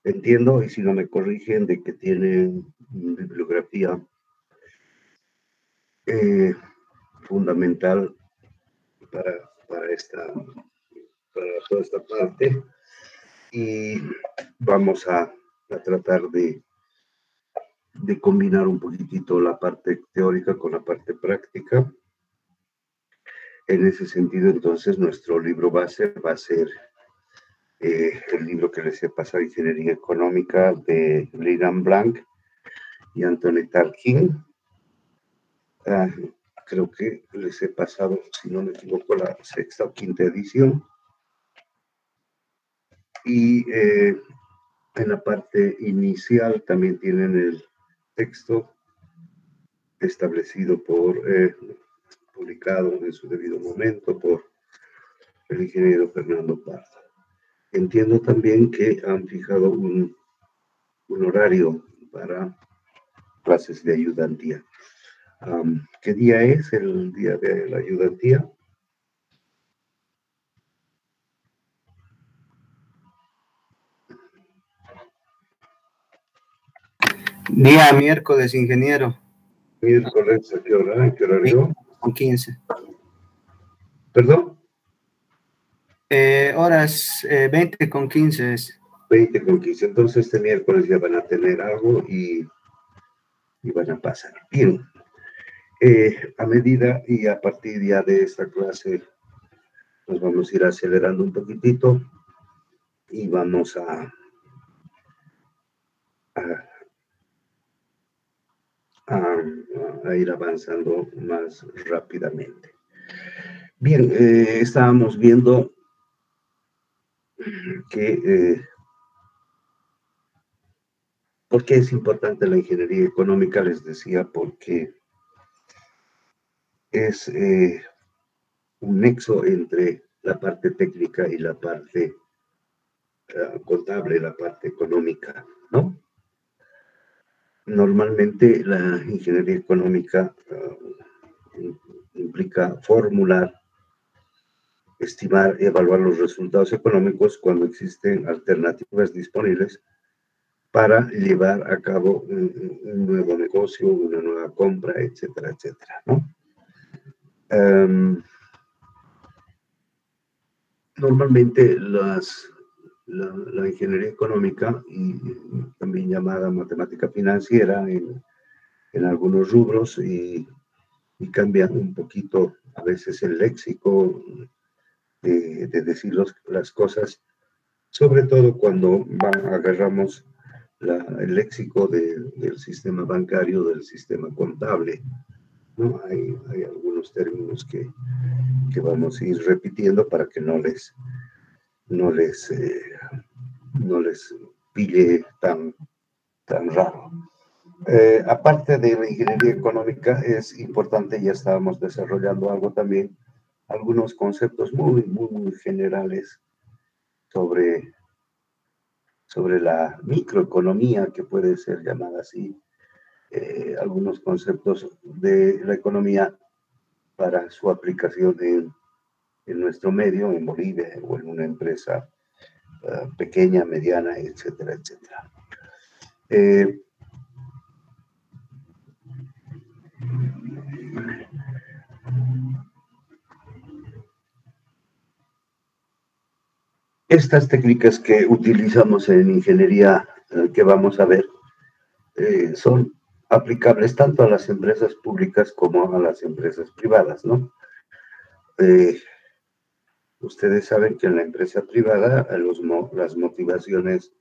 entiendo, y si no me corrigen, de que tienen bibliografía fundamental para toda esta parte, y vamos a tratar de combinar un poquitito la parte teórica con la parte práctica. En ese sentido, entonces, nuestro libro base va a ser el libro que les he pasado, Ingeniería Económica, de Leland Blanc y Anthony Tarkin. Creo que les he pasado, si no me equivoco, la sexta o quinta edición. Y en la parte inicial también tienen el texto establecido publicado en su debido momento por el ingeniero Fernando Pardo. Entiendo también que han fijado un horario para clases de ayudantía. ¿Qué día es el día de la ayudantía? Día miércoles, ingeniero. Miércoles, ¿a qué hora? ¿En qué horario? 15. ¿Perdón? Horas 20:15 es. 20:15. Entonces este miércoles ya van a tener algo y van a pasar. Bien. A medida y a partir ya de esta clase nos vamos a ir acelerando un poquitito y vamos a ir avanzando más rápidamente. Bien, estábamos viendo que ¿por qué es importante la ingeniería económica? Les decía, porque es un nexo entre la parte técnica y la parte contable, la parte económica, ¿no? Normalmente la ingeniería económica implica formular, estimar y evaluar los resultados económicos cuando existen alternativas disponibles para llevar a cabo un nuevo negocio, una nueva compra, etcétera, etcétera, ¿no? Normalmente la ingeniería económica, y también llamada matemática financiera en algunos rubros, y cambian un poquito a veces el léxico de decir las cosas, sobre todo cuando agarramos el léxico del sistema bancario, del sistema contable, ¿no? Hay algunos términos que vamos a ir repitiendo para que no les pille tan raro. Aparte de la ingeniería económica, es importante, ya estábamos desarrollando algo también, algunos conceptos muy, muy, muy generales sobre la microeconomía, que puede ser llamada así, algunos conceptos de la economía para su aplicación en nuestro medio, en Bolivia, o en una empresa pequeña, mediana, etcétera, etcétera. Estas técnicas que utilizamos en ingeniería, que vamos a ver, son aplicables tanto a las empresas públicas como a las empresas privadas, ¿no? Ustedes saben que en la empresa privada las motivaciones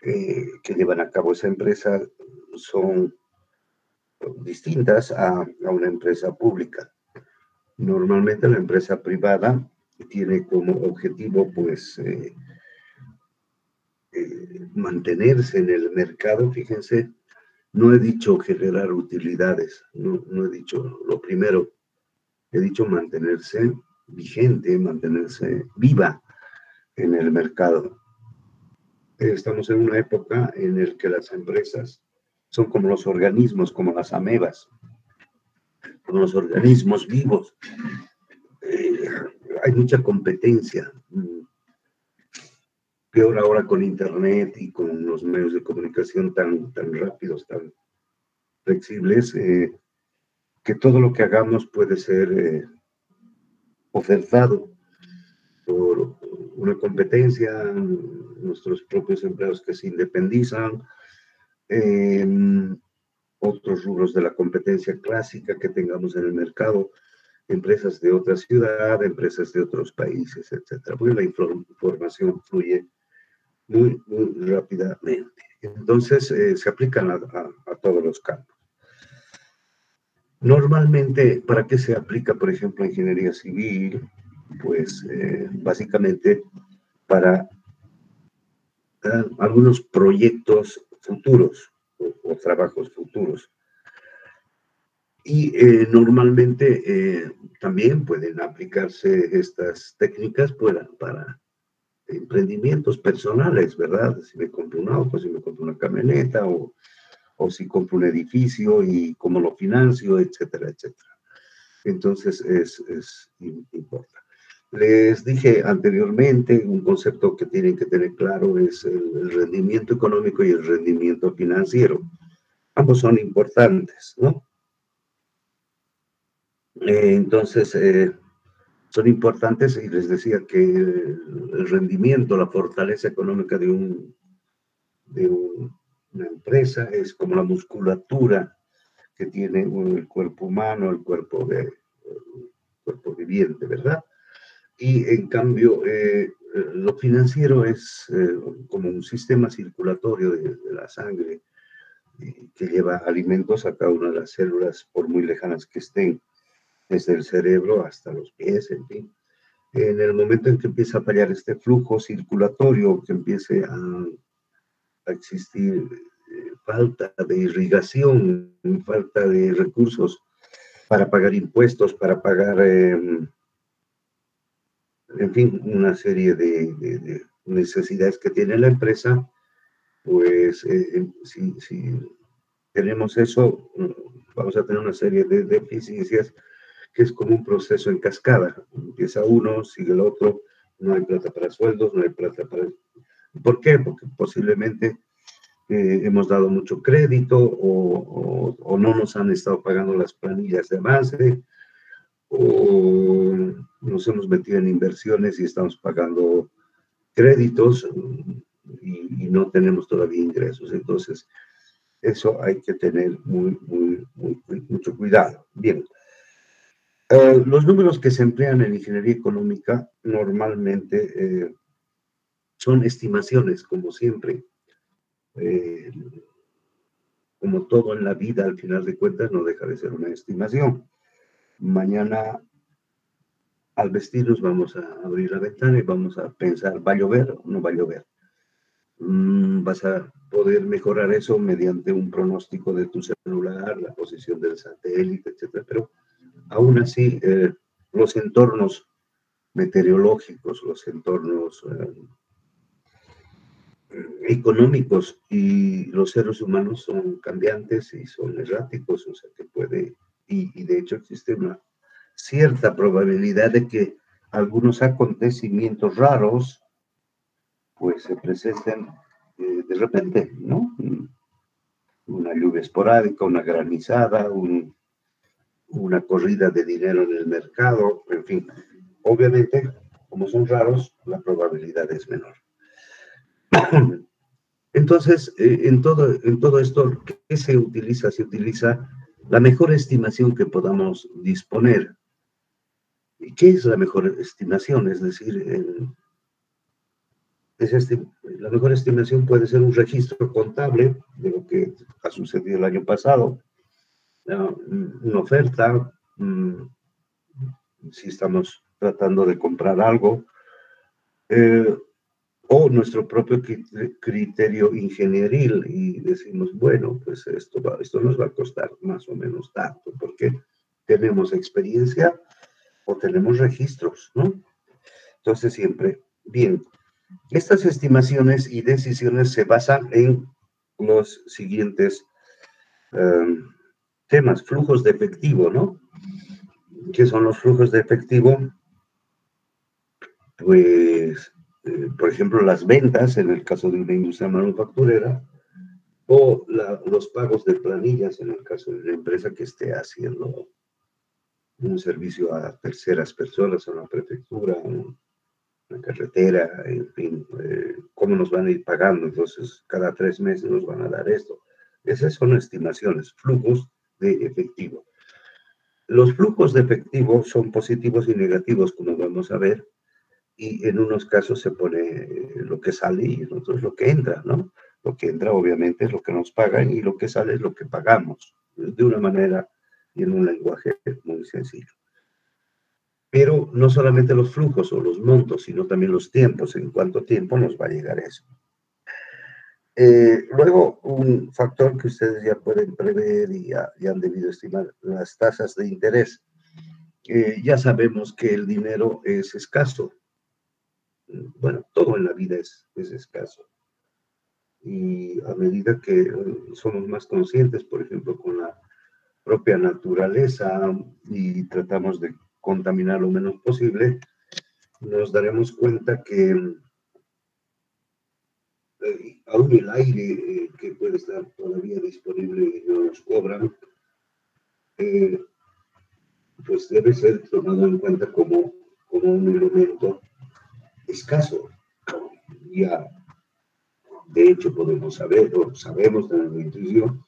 que llevan a cabo esa empresa son distintas a una empresa pública. Normalmente la empresa privada tiene como objetivo, pues, mantenerse en el mercado. Fíjense, no he dicho generar utilidades, no he dicho lo primero, he dicho mantenerse vigente, mantenerse viva en el mercado. Estamos en una época en la que las empresas son como los organismos, como las amebas, como los organismos vivos. Hay mucha competencia. peor ahora con Internet y con los medios de comunicación tan rápidos, tan flexibles, que todo lo que hagamos puede ser ofertado por una competencia, nuestros propios empleados que se independizan, otros rubros de la competencia clásica que tengamos en el mercado, empresas de otra ciudad, empresas de otros países, etcétera. Porque la información fluye muy rápidamente. Entonces, se aplican a todos los campos. Normalmente, ¿para qué se aplica, por ejemplo, ingeniería civil? Pues, básicamente, para algunos proyectos futuros o trabajos futuros. Y normalmente también pueden aplicarse estas técnicas para emprendimientos personales, ¿verdad? Si me compro un auto, si me compro una camioneta o si compro un edificio y cómo lo financio, etcétera, etcétera. Entonces importa. Les dije anteriormente, un concepto que tienen que tener claro es el rendimiento económico y el rendimiento financiero. Ambos son importantes, ¿no? Entonces, son importantes y les decía que el rendimiento, la fortaleza económica de una empresa es como la musculatura que tiene el cuerpo humano, el cuerpo viviente, ¿verdad? Y en cambio, lo financiero es como un sistema circulatorio de la sangre que lleva alimentos a cada una de las células, por muy lejanas que estén, desde el cerebro hasta los pies, en fin. En el momento en que empieza a fallar este flujo circulatorio, que empiece a existir falta de irrigación, falta de recursos para pagar impuestos, para pagar, en fin, una serie de necesidades que tiene la empresa, pues si tenemos eso, vamos a tener una serie de deficiencias que es como un proceso en cascada. Empieza uno, sigue el otro, no hay plata para sueldos, no hay plata para... ¿Por qué? Porque posiblemente hemos dado mucho crédito o no nos han estado pagando las planillas de avance o nos hemos metido en inversiones y estamos pagando créditos y no tenemos todavía ingresos. Entonces, eso hay que tener mucho cuidado. Bien. Los números que se emplean en ingeniería económica normalmente son estimaciones, como siempre. Como todo en la vida, al final de cuentas, no deja de ser una estimación. Mañana, al vestirnos, vamos a abrir la ventana y vamos a pensar, ¿va a llover o no va a llover? Vas a poder mejorar eso mediante un pronóstico de tu celular, la posición del satélite, etcétera. Pero aún así, los entornos meteorológicos, los entornos económicos y los seres humanos son cambiantes y son erráticos, o sea que puede, y de hecho existe una cierta probabilidad de que algunos acontecimientos raros pues se presenten de repente, ¿no? Una lluvia esporádica, una granizada, una corrida de dinero en el mercado, en fin. Obviamente, como son raros, la probabilidad es menor. Entonces, en todo esto, ¿qué se utiliza? Se utiliza la mejor estimación que podamos disponer. ¿Y qué es la mejor estimación? Es decir, la mejor estimación puede ser un registro contable de lo que ha sucedido el año pasado, una oferta, si estamos tratando de comprar algo, o nuestro propio criterio ingenieril y decimos, bueno, pues esto nos va a costar más o menos tanto, porque tenemos experiencia o tenemos registros, ¿no? Entonces siempre, bien, estas estimaciones y decisiones se basan en los siguientes temas, flujos de efectivo, ¿no? ¿Qué son los flujos de efectivo? Pues, por ejemplo, las ventas, en el caso de una industria manufacturera, o los pagos de planillas, en el caso de una empresa que esté haciendo un servicio a terceras personas, a una prefectura, una carretera, en fin, cómo nos van a ir pagando. Entonces, cada 3 meses nos van a dar esto. Esas son estimaciones, flujos de efectivo. Los flujos de efectivo son positivos y negativos, como vamos a ver, y en unos casos se pone lo que sale y en otros lo que entra, ¿no? Lo que entra, obviamente, es lo que nos pagan y lo que sale es lo que pagamos, de una manera y en un lenguaje muy sencillo. Pero no solamente los flujos o los montos, sino también los tiempos, en cuánto tiempo nos va a llegar eso. Luego, un factor que ustedes ya pueden prever y ya han debido estimar, las tasas de interés. Ya sabemos que el dinero es escaso. Bueno, todo en la vida es escaso. Y a medida que somos más conscientes, por ejemplo, con la propia naturaleza y tratamos de contaminar lo menos posible, nos daremos cuenta que aún el aire que puede estar todavía disponible y no nos cobran, pues debe ser tomado en cuenta como un elemento escaso. Ya, de hecho, podemos saber, o sabemos tener la intuición,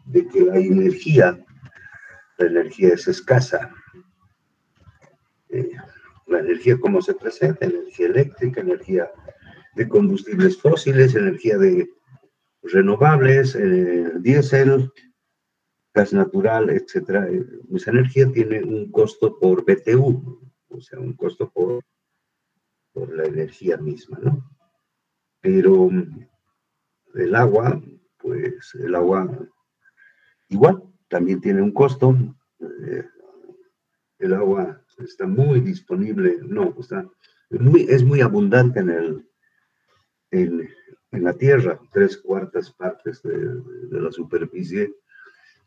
de que la energía es escasa. La energía, ¿cómo se presenta? Energía eléctrica, energía de combustibles fósiles, energía de renovables, diésel, gas natural, etcétera. Esa energía tiene un costo por BTU, o sea, un costo por la energía misma, ¿no? Pero el agua, pues el agua igual, también tiene un costo. El agua está muy disponible, no, es muy abundante en la Tierra. 3/4 partes de la superficie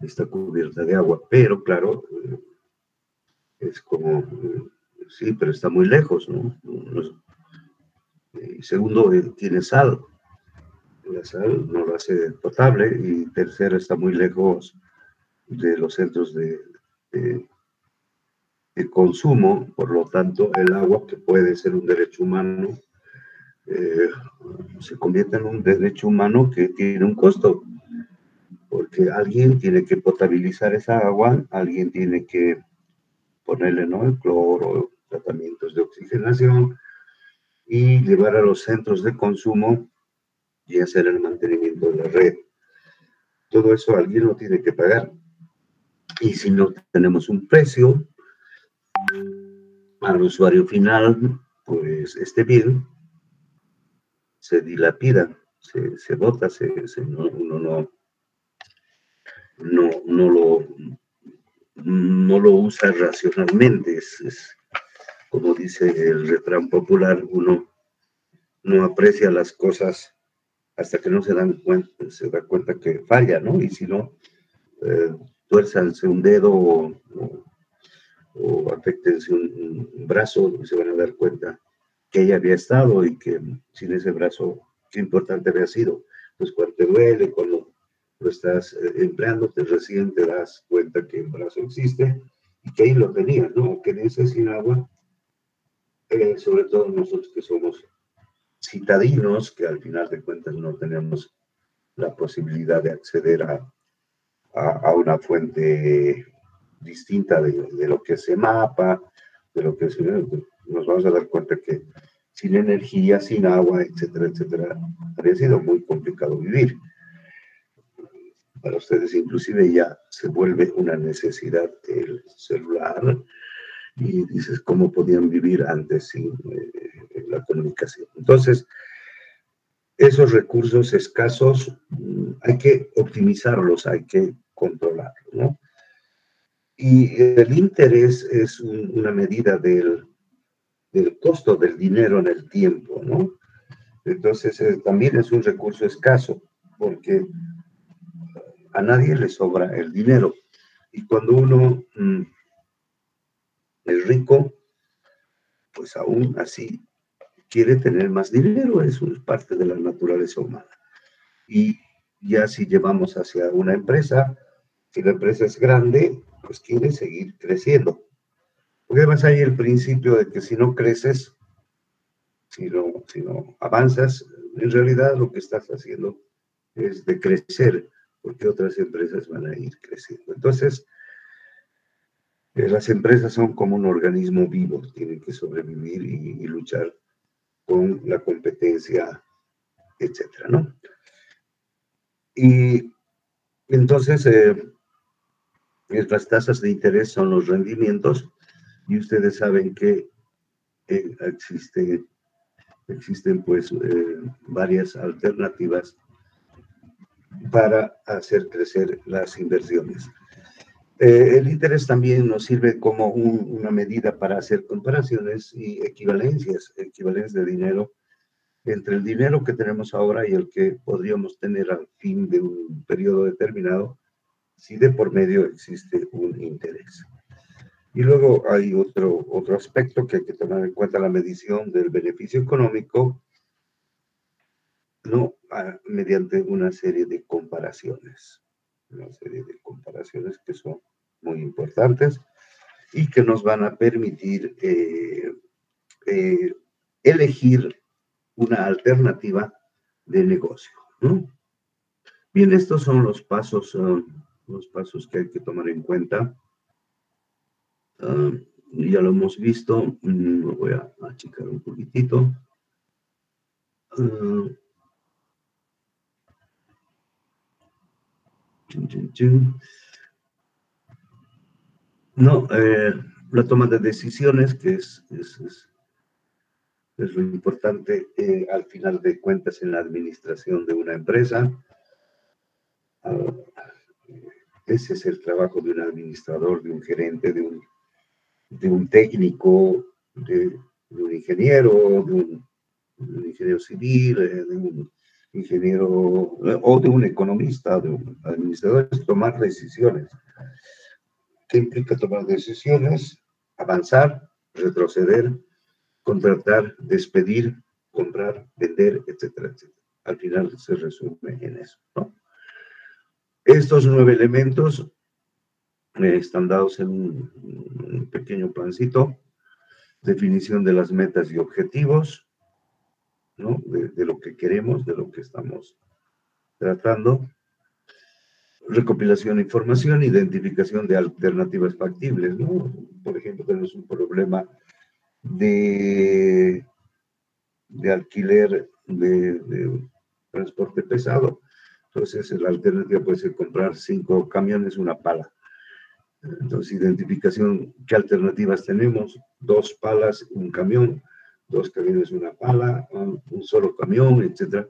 está cubierta de agua, pero claro, es como, sí, pero está muy lejos, ¿no? Segundo, tiene sal. La sal no lo hace potable. Y tercero, está muy lejos de los centros de consumo. Por lo tanto, el agua, que puede ser un derecho humano, se convierte en un derecho humano que tiene un costo, porque alguien tiene que potabilizar esa agua, alguien tiene que ponerle, ¿no?, el cloro, tratamientos de oxigenación y llevar a los centros de consumo y hacer el mantenimiento de la red. Todo eso alguien lo tiene que pagar. Y si no tenemos un precio al usuario final, pues este bien se dilapida, se bota, uno no lo usa racionalmente. Es como dice el refrán popular, uno no aprecia las cosas hasta que no se da cuenta que falla, ¿no? Y si no, tuérzanse un dedo o afectense un brazo, y se van a dar cuenta que ella había estado y que sin ese brazo, qué importante había sido. Pues cuando te duele, cuando lo estás empleando, recién te das cuenta que el brazo existe y que ahí lo tenías, ¿no? Que dice sin agua, sobre todo nosotros que somos citadinos, que al final de cuentas no tenemos la posibilidad de acceder a una fuente distinta de lo que es mapa, de lo que es, nos vamos a dar cuenta que sin energía, sin agua, etcétera, etcétera, habría sido muy complicado vivir. Para ustedes inclusive ya se vuelve una necesidad el celular y dices, ¿cómo podían vivir antes sin la comunicación? Entonces, esos recursos escasos hay que optimizarlos, hay que controlarlos, ¿no? Y el interés es una medida del costo del dinero en el tiempo, ¿no? Entonces, también es un recurso escaso, porque a nadie le sobra el dinero. Y cuando uno es rico, pues aún así quiere tener más dinero, eso es parte de la naturaleza humana. Y ya si llevamos hacia una empresa, si la empresa es grande, pues quiere seguir creciendo. Porque además hay el principio de que si no creces, si no avanzas, en realidad lo que estás haciendo es de crecer, porque otras empresas van a ir creciendo. Entonces, las empresas son como un organismo vivo, tienen que sobrevivir y luchar con la competencia, etcétera, ¿no? Y entonces, las tasas de interés son los rendimientos, y ustedes saben que existen pues varias alternativas para hacer crecer las inversiones. El interés también nos sirve como una medida para hacer comparaciones y equivalencias de dinero entre el dinero que tenemos ahora y el que podríamos tener al fin de un periodo determinado, si de por medio existe un interés. Y luego hay otro aspecto que hay que tomar en cuenta: la medición del beneficio económico, ¿no? Mediante una serie de comparaciones que son muy importantes y que nos van a permitir elegir una alternativa de negocio, ¿no? Bien, estos son los pasos que hay que tomar en cuenta. Ya lo hemos visto, lo voy a achicar un poquitito. No, la toma de decisiones, que es lo importante al final de cuentas en la administración de una empresa. Ese es el trabajo de un administrador, de un gerente, de un técnico, de un ingeniero, de un ingeniero civil, de un ingeniero o de un economista, de un administrador, es tomar decisiones. ¿Qué implica tomar decisiones? Avanzar, retroceder, contratar, despedir, comprar, vender, etcétera, etcétera. Al final se resume en eso, ¿no? Estos 9 elementos están dados en un pequeño plancito: definición de las metas y objetivos, ¿no? De lo que queremos, de lo que estamos tratando; recopilación de información; identificación de alternativas factibles, ¿no? Por ejemplo, tenemos un problema de alquiler de transporte pesado. Entonces, la alternativa puede ser comprar 5 camiones, una pala. Entonces, identificación: ¿qué alternativas tenemos? 2 palas, un camión; 2 camiones, una pala; un solo camión, etcétera.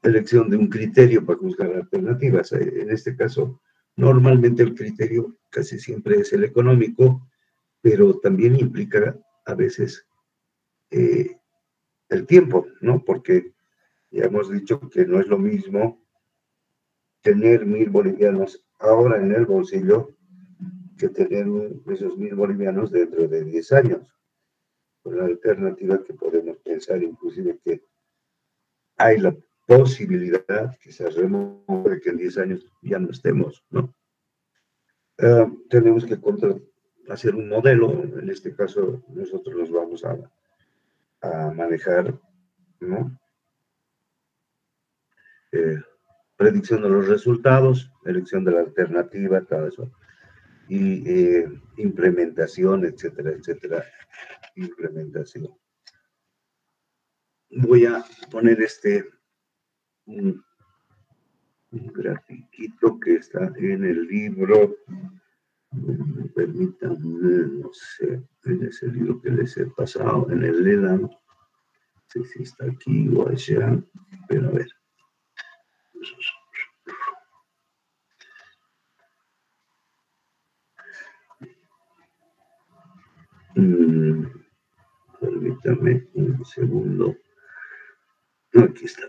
Elección de un criterio para buscar alternativas. En este caso, normalmente el criterio casi siempre es el económico, pero también implica a veces el tiempo, ¿no? Porque ya hemos dicho que no es lo mismo tener 1,000 bolivianos ahora en el bolsillo que tener esos 1,000 bolivianos dentro de 10 años. Una alternativa que podemos pensar inclusive que hay la posibilidad, quizás remota, de que en 10 años ya no estemos, ¿no? Tenemos que hacer un modelo. En este caso, nosotros nos vamos a manejar, ¿no? Predicción de los resultados, elección de la alternativa, todo eso, y implementación, etcétera, etcétera, implementación. Voy a poner un grafiquito que está en el libro. Permítanme, no sé, en ese libro que les he pasado, en el LEDA, no sé si está aquí o allá, pero a ver. Permítanme un segundo. Aquí está.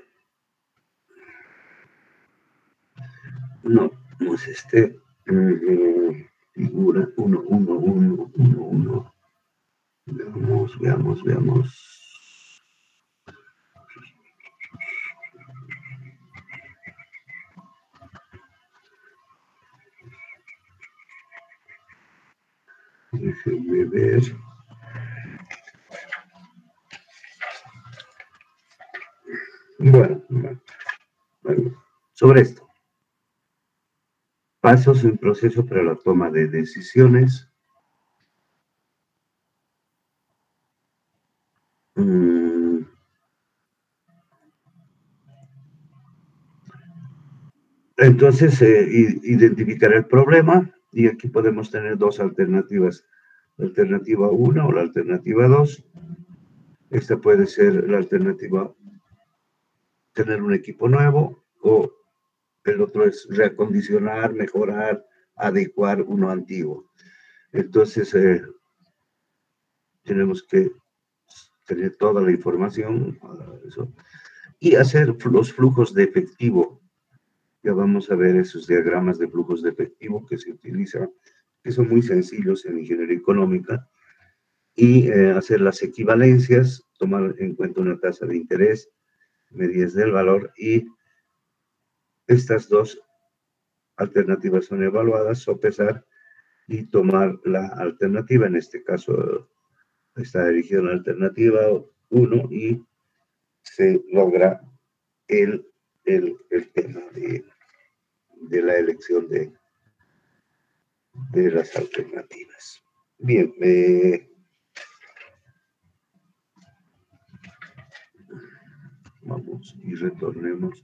No, no es este. Figura 1, 1, 1, 1, 1. Veamos. Déjenme ver. Bueno, sobre esto. Pasos en proceso para la toma de decisiones. Entonces, identificar el problema, y aquí podemos tener dos alternativas, la alternativa 1 o la alternativa 2. Esta puede ser la alternativa tener un equipo nuevo, o el otro es reacondicionar, mejorar, adecuar uno antiguo. Entonces, tenemos que tener toda la información eso, y hacer los flujos de efectivo. Ya vamos a ver esos diagramas de flujos de efectivo que se utilizan, que son muy sencillos en ingeniería económica, y hacer las equivalencias, tomar en cuenta una tasa de interés, medidas del valor, y estas dos alternativas son evaluadas, sopesar y tomar la alternativa. En este caso está dirigida la alternativa 1 y se logra el tema de la elección de las alternativas. Bien, vamos y retornemos.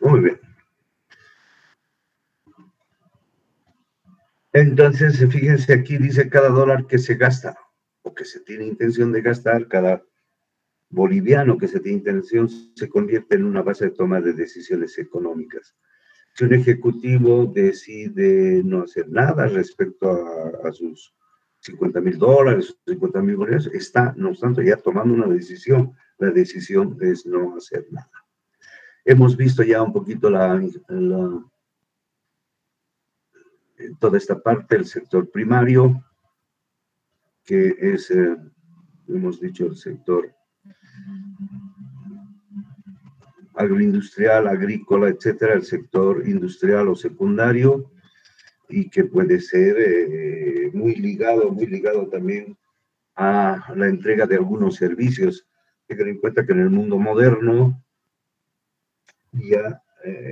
Muy bien. Entonces, fíjense, aquí dice cada dólar que se gasta o que se tiene intención de gastar, cada boliviano que se tiene intención, se convierte en una base de toma de decisiones económicas. Si un ejecutivo decide no hacer nada respecto a sus $50,000, 50,000 bolívares, está, no obstante, ya tomando una decisión. La decisión es no hacer nada. Hemos visto ya un poquito toda esta parte del sector primario, que es, hemos dicho, el sector agroindustrial, agrícola, etcétera, el sector industrial o secundario, y que puede ser muy ligado también a la entrega de algunos servicios. Tengan en cuenta que en el mundo moderno ya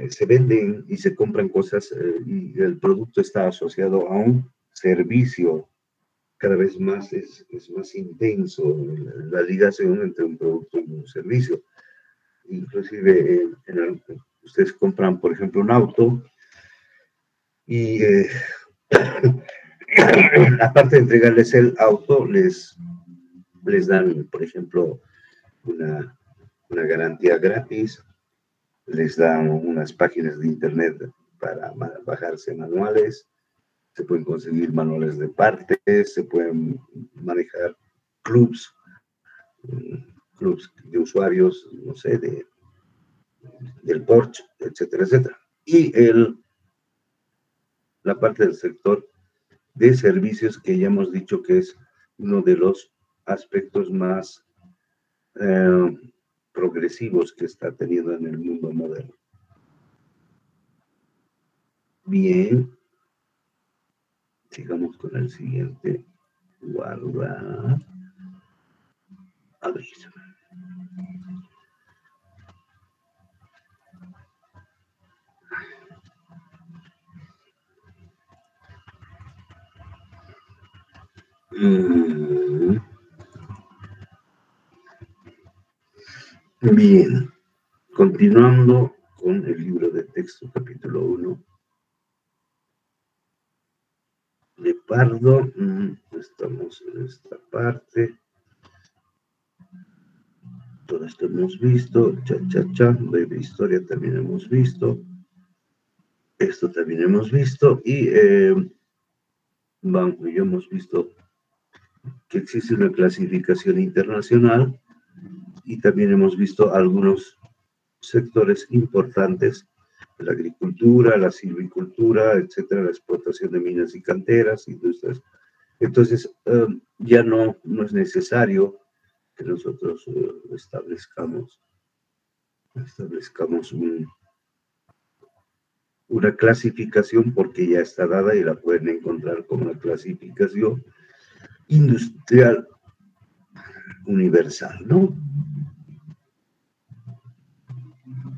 se venden y se compran cosas y el producto está asociado a un servicio. Cada vez más es más intenso la ligación entre un producto y un servicio. Inclusive ustedes compran, por ejemplo, un auto y aparte de entregarles el auto, les dan, por ejemplo, una garantía gratis, les dan unas páginas de internet para bajarse manuales, se pueden conseguir manuales de partes, se pueden manejar clubs de usuarios, no sé, del Porsche, etcétera, etcétera. Y la parte del sector de servicios, que ya hemos dicho que es uno de los aspectos más progresivos que está teniendo en el mundo moderno. Bien, sigamos con el siguiente. Guarda. Abrir. Bien, continuando con el libro de texto, capítulo 1 de Pardo. Estamos en esta parte. Todo esto hemos visto. Breve historia también hemos visto. Esto también hemos visto. Y ya hemos visto que existe una clasificación internacional, y también hemos visto algunos sectores importantes la agricultura, la silvicultura, etcétera, la explotación de minas y canteras, industrias. Entonces, ya no es necesario que nosotros establezcamos una clasificación, porque ya está dada y la pueden encontrar como una clasificación industrial universal, ¿no?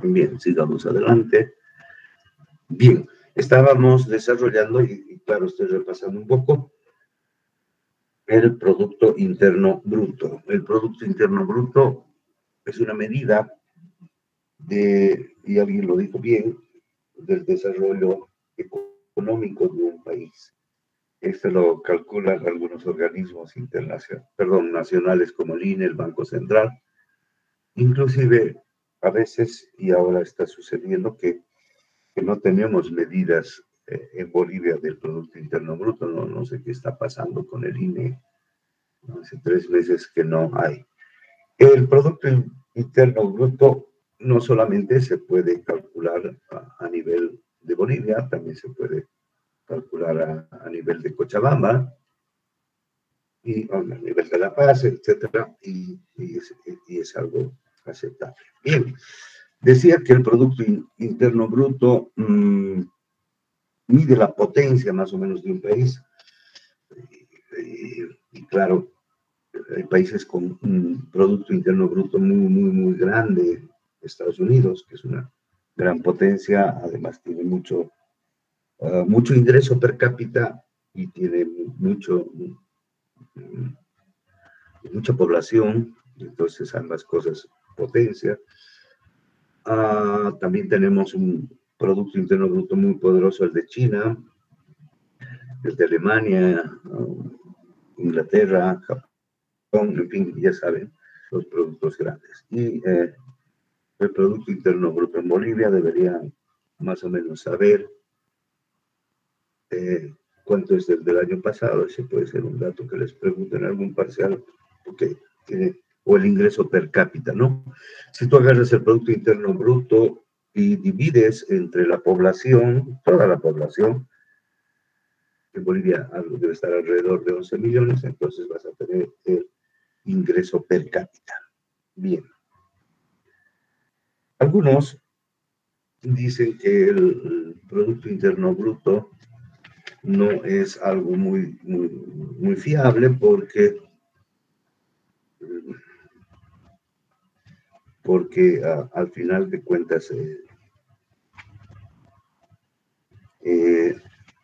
Bien, sigamos adelante. Bien, estábamos desarrollando, y claro, estoy repasando un poco, el Producto Interno Bruto. El Producto Interno Bruto es una medida y alguien lo dijo bien, del desarrollo económico de un país. Esto lo calculan algunos organismos nacionales como el INE, el Banco Central. Inclusive, a veces, y ahora está sucediendo, que no tenemos medidas en Bolivia del Producto Interno Bruto. No sé qué está pasando con el INE. Hace 3 meses que no hay. El Producto Interno Bruto no solamente se puede calcular a nivel de Bolivia, también se puede calcular a nivel de Cochabamba, y a nivel de La Paz, etcétera, y es algo aceptable. Bien, decía que el Producto Interno Bruto mide la potencia más o menos de un país, y claro, hay países con un Producto Interno Bruto muy grande. Estados Unidos, que es una gran potencia, además tiene mucho ingreso per cápita y tiene mucha población, entonces ambas cosas potencia. También tenemos un Producto Interno Bruto muy poderoso, el de China, el de Alemania, Inglaterra, Japón, en fin, ya saben, los productos grandes. Y el Producto Interno Bruto en Bolivia debería más o menos saber cuánto es del año pasado. Ese puede ser un dato que les pregunten en algún parcial, porque o el ingreso per cápita, ¿no? Si tú agarras el Producto Interno Bruto y divides entre la población, toda la población, en Bolivia debe estar alrededor de 11 millones, entonces vas a tener el ingreso per cápita. Bien. Algunos dicen que el Producto Interno Bruto no es algo muy fiable, porque al final de cuentas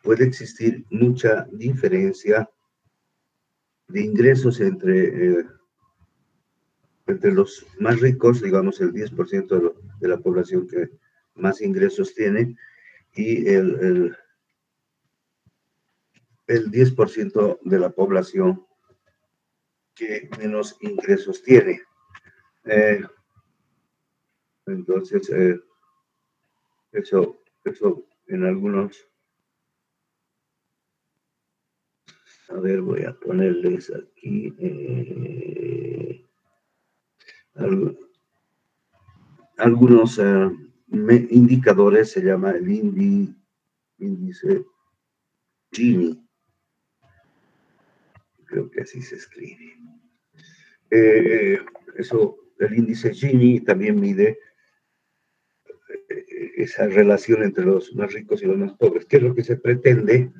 puede existir mucha diferencia de ingresos entre los más ricos, digamos el 10% de la población que más ingresos tiene, y el 10% de la población que menos ingresos tiene. Entonces, eso en algunos... A ver, voy a ponerles aquí algunos indicadores. Se llama el índice Gini. Creo que así se escribe. El índice Gini también mide esa relación entre los más ricos y los más pobres. ¿Qué es lo que se pretende?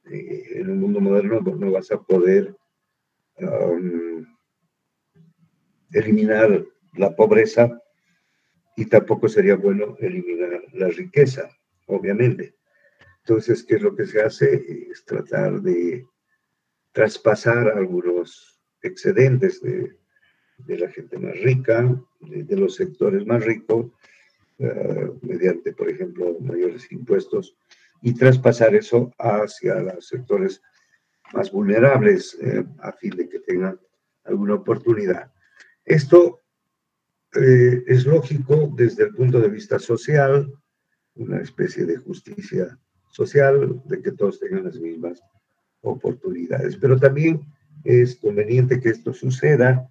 En el mundo moderno no vas a poder eliminar la pobreza, y tampoco sería bueno eliminar la riqueza, obviamente. Entonces, ¿qué es lo que se hace? Es tratar de traspasar algunos excedentes de la gente más rica, de los sectores más ricos, mediante, por ejemplo, mayores impuestos, y traspasar eso hacia los sectores más vulnerables, a fin de que tengan alguna oportunidad. Esto es lógico desde el punto de vista social, una especie de justicia social, de que todos tengan las mismas oportunidades. Pero también es conveniente que esto suceda,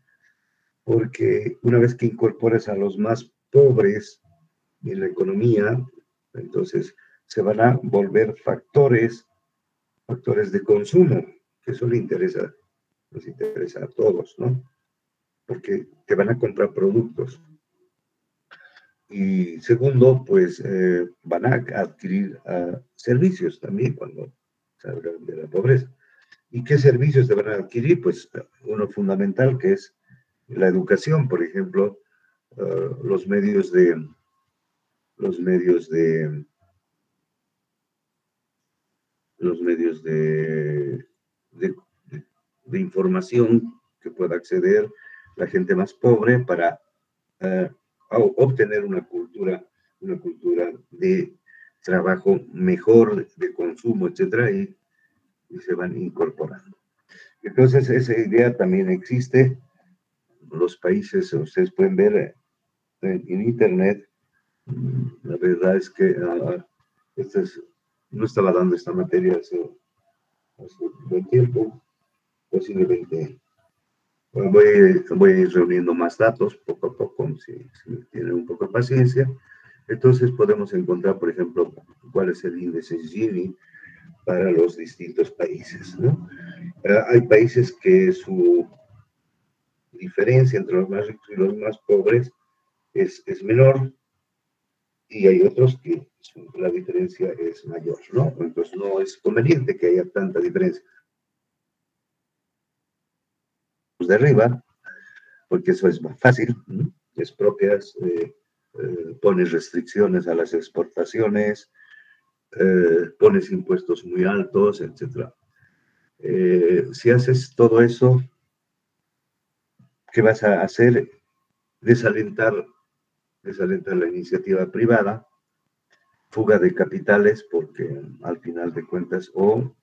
porque una vez que incorporas a los más pobres en la economía, entonces se van a volver factores de consumo, que eso nos interesa a todos, ¿no? Porque te van a comprar productos. Y segundo, pues van a adquirir servicios también cuando salgan de la pobreza. ¿Y qué servicios te van a adquirir? Pues uno fundamental que es la educación, por ejemplo, los medios de los medios de los medios de, de información que pueda acceder la gente más pobre para obtener una cultura de trabajo mejor, de consumo, etcétera, y se van incorporando. Entonces, esa idea también existe. Los países, ustedes pueden ver en internet, la verdad es que no estaba dando esta materia hace buen tiempo, posiblemente. Voy a ir reuniendo más datos poco a poco, si tienen un poco de paciencia. Entonces podemos encontrar, por ejemplo, cuál es el índice Gini para los distintos países, ¿no? Hay países que su diferencia entre los más ricos y los más pobres es menor, y hay otros que la diferencia es mayor, ¿no? Entonces no es conveniente que haya tanta diferencia. De arriba, porque eso es más fácil, ¿no? Expropias, pones restricciones a las exportaciones, pones impuestos muy altos, etc. Si haces todo eso, ¿qué vas a hacer? Desalentar la iniciativa privada, fuga de capitales, porque al final de cuentas, o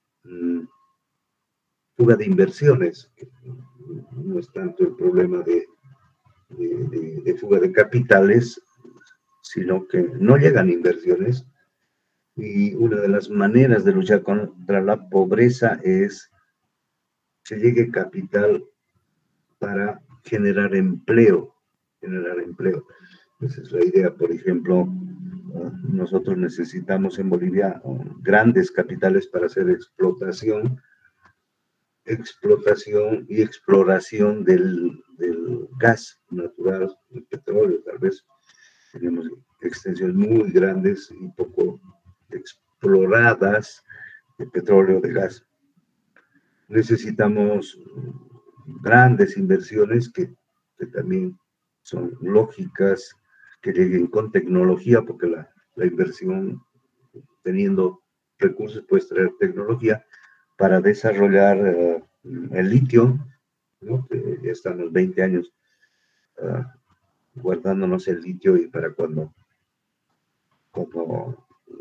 fuga de inversiones, que no es tanto el problema de fuga de capitales, sino que no llegan inversiones. Y una de las maneras de luchar contra la pobreza es que llegue capital para generar empleo. Esa es la idea. Por ejemplo, nosotros necesitamos en Bolivia grandes capitales para hacer explotación y exploración del gas natural, el petróleo, tal vez. Tenemos extensiones muy grandes y poco exploradas de petróleo, de gas. Necesitamos grandes inversiones que también son lógicas, que lleguen con tecnología, porque la inversión, teniendo recursos, puedes traer tecnología para desarrollar el litio, ¿no? Que ya estamos 20 años guardándonos el litio, y para cuando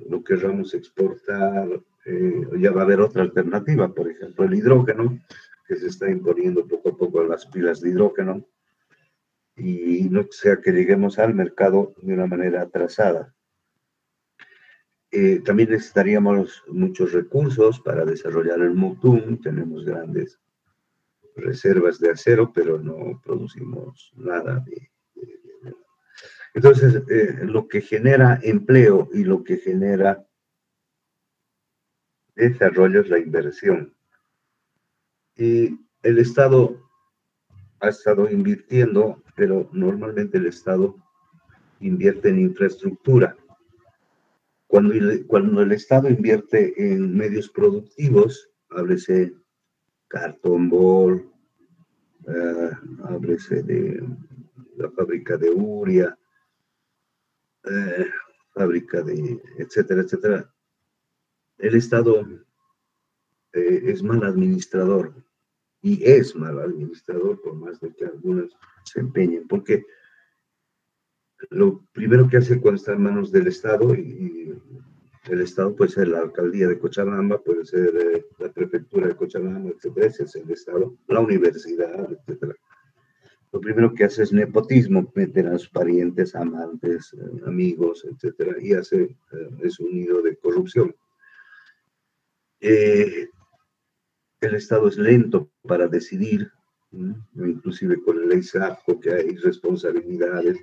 lo querramos exportar, ya va a haber otra alternativa, por ejemplo, el hidrógeno, que se está imponiendo poco a poco a las pilas de hidrógeno, y no sea que lleguemos al mercado de una manera atrasada. También necesitaríamos muchos recursos para desarrollar el Mutum. Tenemos grandes reservas de acero, pero no producimos nada entonces, lo que genera empleo y lo que genera desarrollo es la inversión. Y el Estado ha estado invirtiendo, pero normalmente el Estado invierte en infraestructura. Cuando el Estado invierte en medios productivos, háblese Cartón Ball, háblese de la fábrica de Uria, fábrica de etcétera, etcétera. El Estado es mal administrador, y es mal administrador, por más de que algunos se empeñen, porque lo primero que hace cuando está en manos del Estado, y el Estado puede ser la alcaldía de Cochabamba, puede ser la prefectura de Cochabamba, etcétera, ese es el Estado, la universidad, etcétera. Lo primero que hace es nepotismo, meter a sus parientes, amantes, amigos, etcétera, y es un nido de corrupción. El Estado es lento para decidir, inclusive con la ley SAFCO, que hay responsabilidades.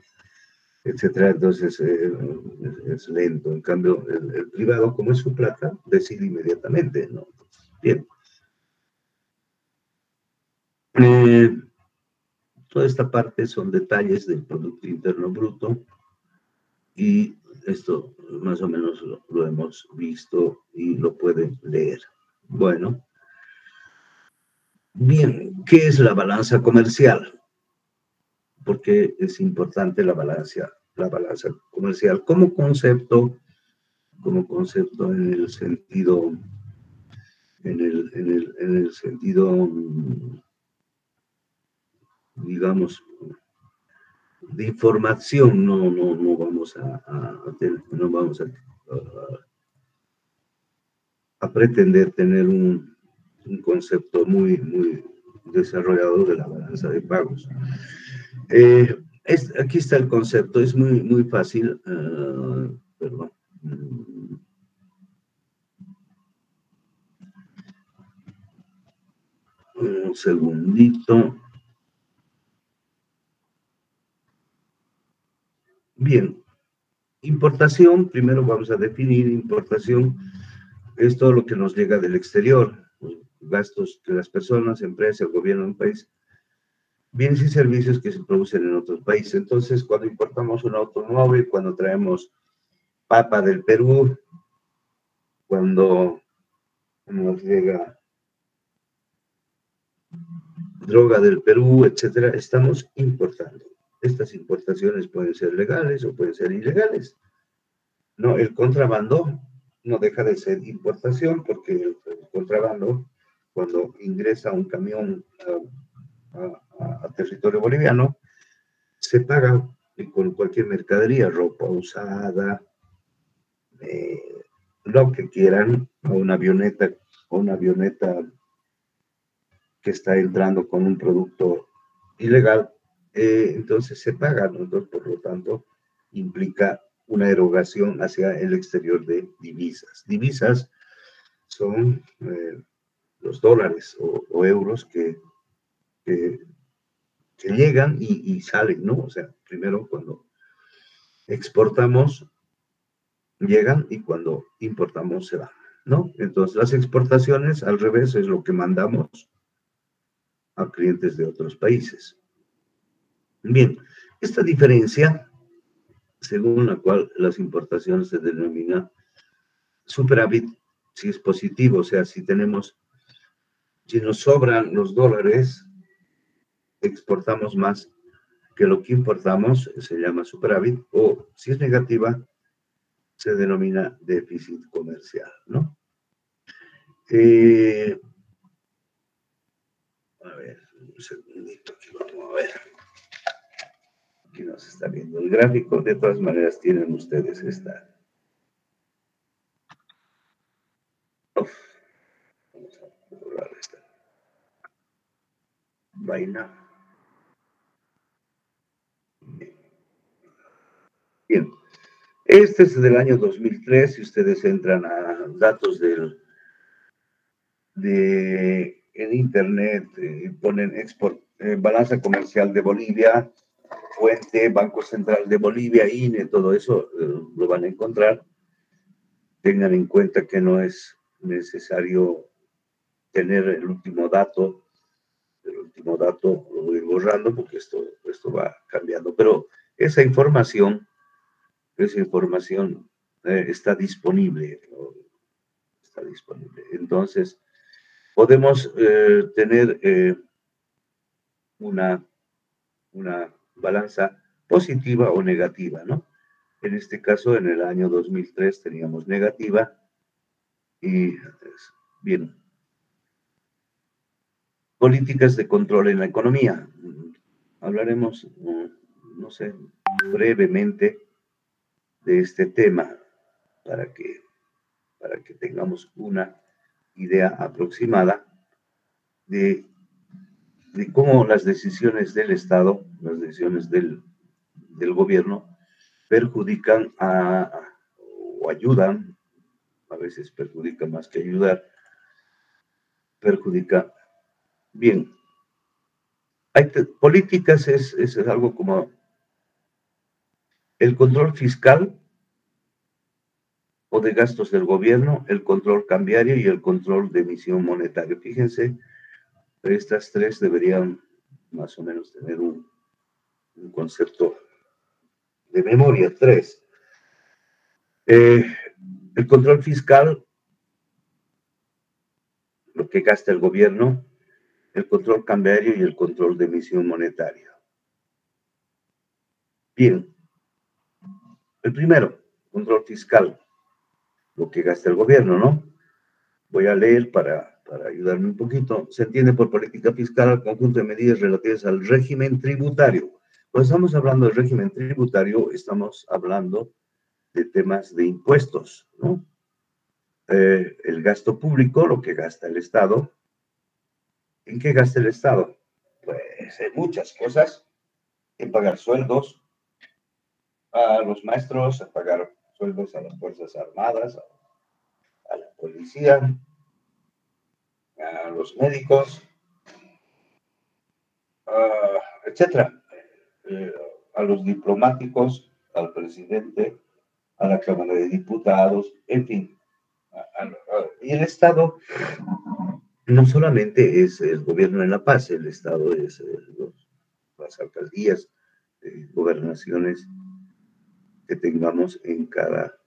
etcétera. Entonces es lento. En cambio, el privado, como es su plata, decide inmediatamente, ¿no? Bien. Toda esta parte son detalles del Producto Interno Bruto y esto más o menos lo hemos visto y lo pueden leer. Bueno, bien, ¿qué es la balanza comercial? Porque es importante la balanza comercial como concepto en el sentido, en el sentido, digamos, de información. No vamos a pretender tener un concepto muy desarrollado de la balanza de pagos. Aquí está el concepto, es muy fácil. Perdón. Un segundito. Bien, importación, primero vamos a definir importación, es todo lo que nos llega del exterior, gastos de las personas, empresas, el gobierno de un país, bienes y servicios que se producen en otros países. Entonces, cuando importamos un automóvil, cuando traemos papa del Perú, cuando nos llega droga del Perú, etcétera, estamos importando. Estas importaciones pueden ser legales o pueden ser ilegales. No, el contrabando no deja de ser importación porque el contrabando, cuando ingresa un camión a territorio boliviano, se paga con cualquier mercadería, ropa usada, lo que quieran, a una avioneta que está entrando con un producto ilegal, entonces se paga, ¿no? Entonces, por lo tanto, implica una erogación hacia el exterior de divisas. Divisas son los dólares o euros que llegan y salen, ¿no? O sea, primero cuando exportamos, llegan y cuando importamos se van, ¿no? Entonces, las exportaciones, al revés, es lo que mandamos a clientes de otros países. Bien, esta diferencia, según la cual las importaciones se denomina superávit, si es positivo, o sea, si nos sobran los dólares, exportamos más que lo que importamos, se llama superávit, o si es negativa, se denomina déficit comercial, ¿no? A ver, un segundito, aquí vamos a ver. Aquí nos está viendo el gráfico. De todas maneras, tienen ustedes esta. Vamos a borrar esta vaina. Bien. Este es del año 2003. Si ustedes entran a datos en internet, ponen balanza comercial de Bolivia, fuente, Banco Central de Bolivia, INE, todo eso lo van a encontrar. Tengan en cuenta que no es necesario tener el último dato lo voy borrando porque esto va cambiando, pero esa información está disponible, ¿no? Está disponible. Entonces, podemos tener una balanza positiva o negativa, ¿no? En este caso, en el año 2003 teníamos negativa y, bien, políticas de control en la economía. Hablaremos, no sé, brevemente de este tema para que tengamos una idea aproximada de cómo las decisiones del Estado, las decisiones del gobierno, perjudican o ayudan, a veces perjudican más que ayudar, perjudica. Bien, políticas es algo como el control fiscal o de gastos del gobierno, el control cambiario y el control de emisión monetaria. Fíjense, estas tres deberían más o menos tener un concepto de memoria. Tres. El control fiscal, lo que gasta el gobierno, el control cambiario y el control de emisión monetaria. Bien, el primero, control fiscal, lo que gasta el gobierno, ¿no? Voy a leer para ayudarme un poquito. Se entiende por política fiscal al conjunto de medidas relativas al régimen tributario. Cuando estamos hablando del régimen tributario, estamos hablando de temas de impuestos, ¿no? El gasto público, lo que gasta el Estado. ¿En qué gasta el Estado? Pues en muchas cosas, en pagar sueldos a los maestros, en pagar sueldos a las Fuerzas Armadas, a la policía, a los médicos, etcétera, a los diplomáticos, al presidente, a la Cámara de Diputados, en fin. Y el Estado no solamente es el gobierno en La Paz, el Estado es las alcaldías, gobernaciones que tengamos en cada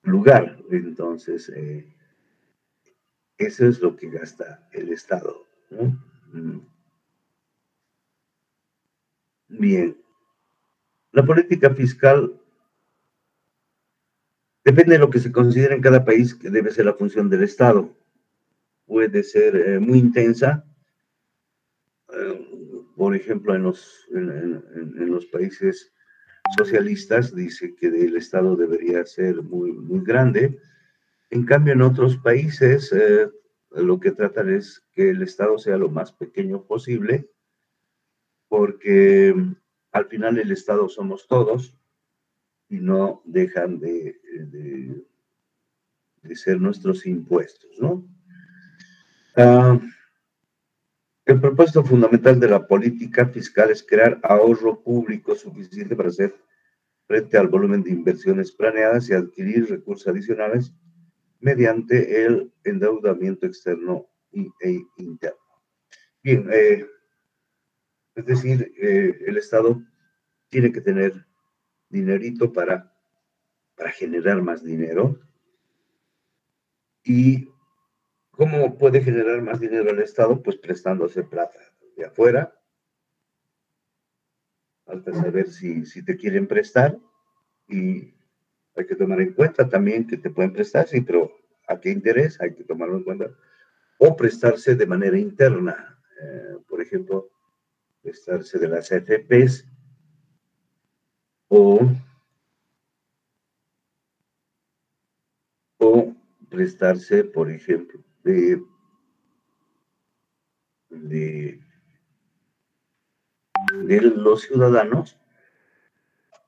lugar. Entonces, eso es lo que gasta el Estado, ¿no? Bien. La política fiscal depende de lo que se considera en cada país que debe ser la función del Estado. Puede ser muy intensa, por ejemplo, en los países socialistas dice que el Estado debería ser muy, muy grande. En cambio, en otros países lo que tratan es que el Estado sea lo más pequeño posible, porque al final el Estado somos todos y no dejan de ser nuestros impuestos, ¿no? El propósito fundamental de la política fiscal es crear ahorro público suficiente para hacer frente al volumen de inversiones planeadas y adquirir recursos adicionales mediante el endeudamiento externo e interno. Bien, es decir, el Estado tiene que tener dinerito para generar más dinero. ¿Y cómo puede generar más dinero el Estado? Pues prestándose plata de afuera. Falta saber si te quieren prestar, y hay que tomar en cuenta también que te pueden prestar, sí, pero ¿a qué interés? Hay que tomarlo en cuenta. O prestarse de manera interna, por ejemplo, prestarse de las AFPs o prestarse, por ejemplo, de los ciudadanos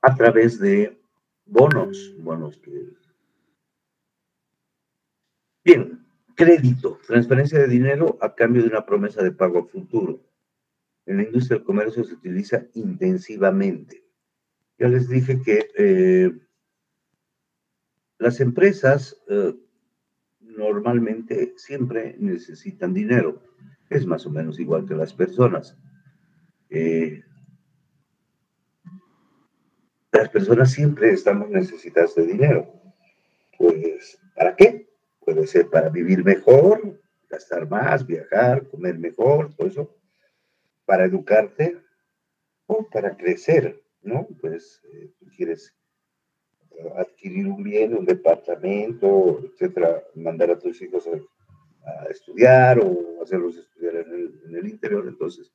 a través de bonos que... Bien, crédito, transferencia de dinero a cambio de una promesa de pago futuro. En la industria del comercio se utiliza intensivamente. Ya les dije que las empresas normalmente siempre necesitan dinero. Es más o menos igual que las personas. Las personas siempre estamos necesitadas de dinero. Pues, ¿para qué? Puede ser para vivir mejor, gastar más, viajar, comer mejor, todo eso, para educarte o para crecer, ¿no? Pues tú quieres adquirir un bien, un departamento, etcétera, mandar a tus hijos a estudiar o hacerlos estudiar en el interior, entonces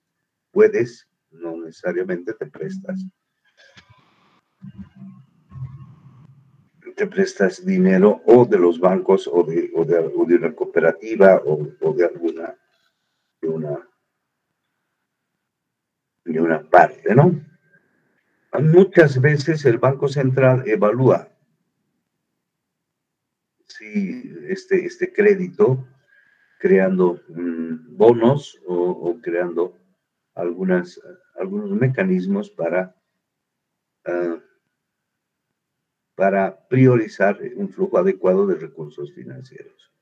puedes, no necesariamente te prestas o de los bancos o de una cooperativa o de alguna de una parte, ¿no? Muchas veces el Banco Central evalúa si este crédito creando bonos o creando algunos mecanismos para priorizar un flujo adecuado de recursos financieros.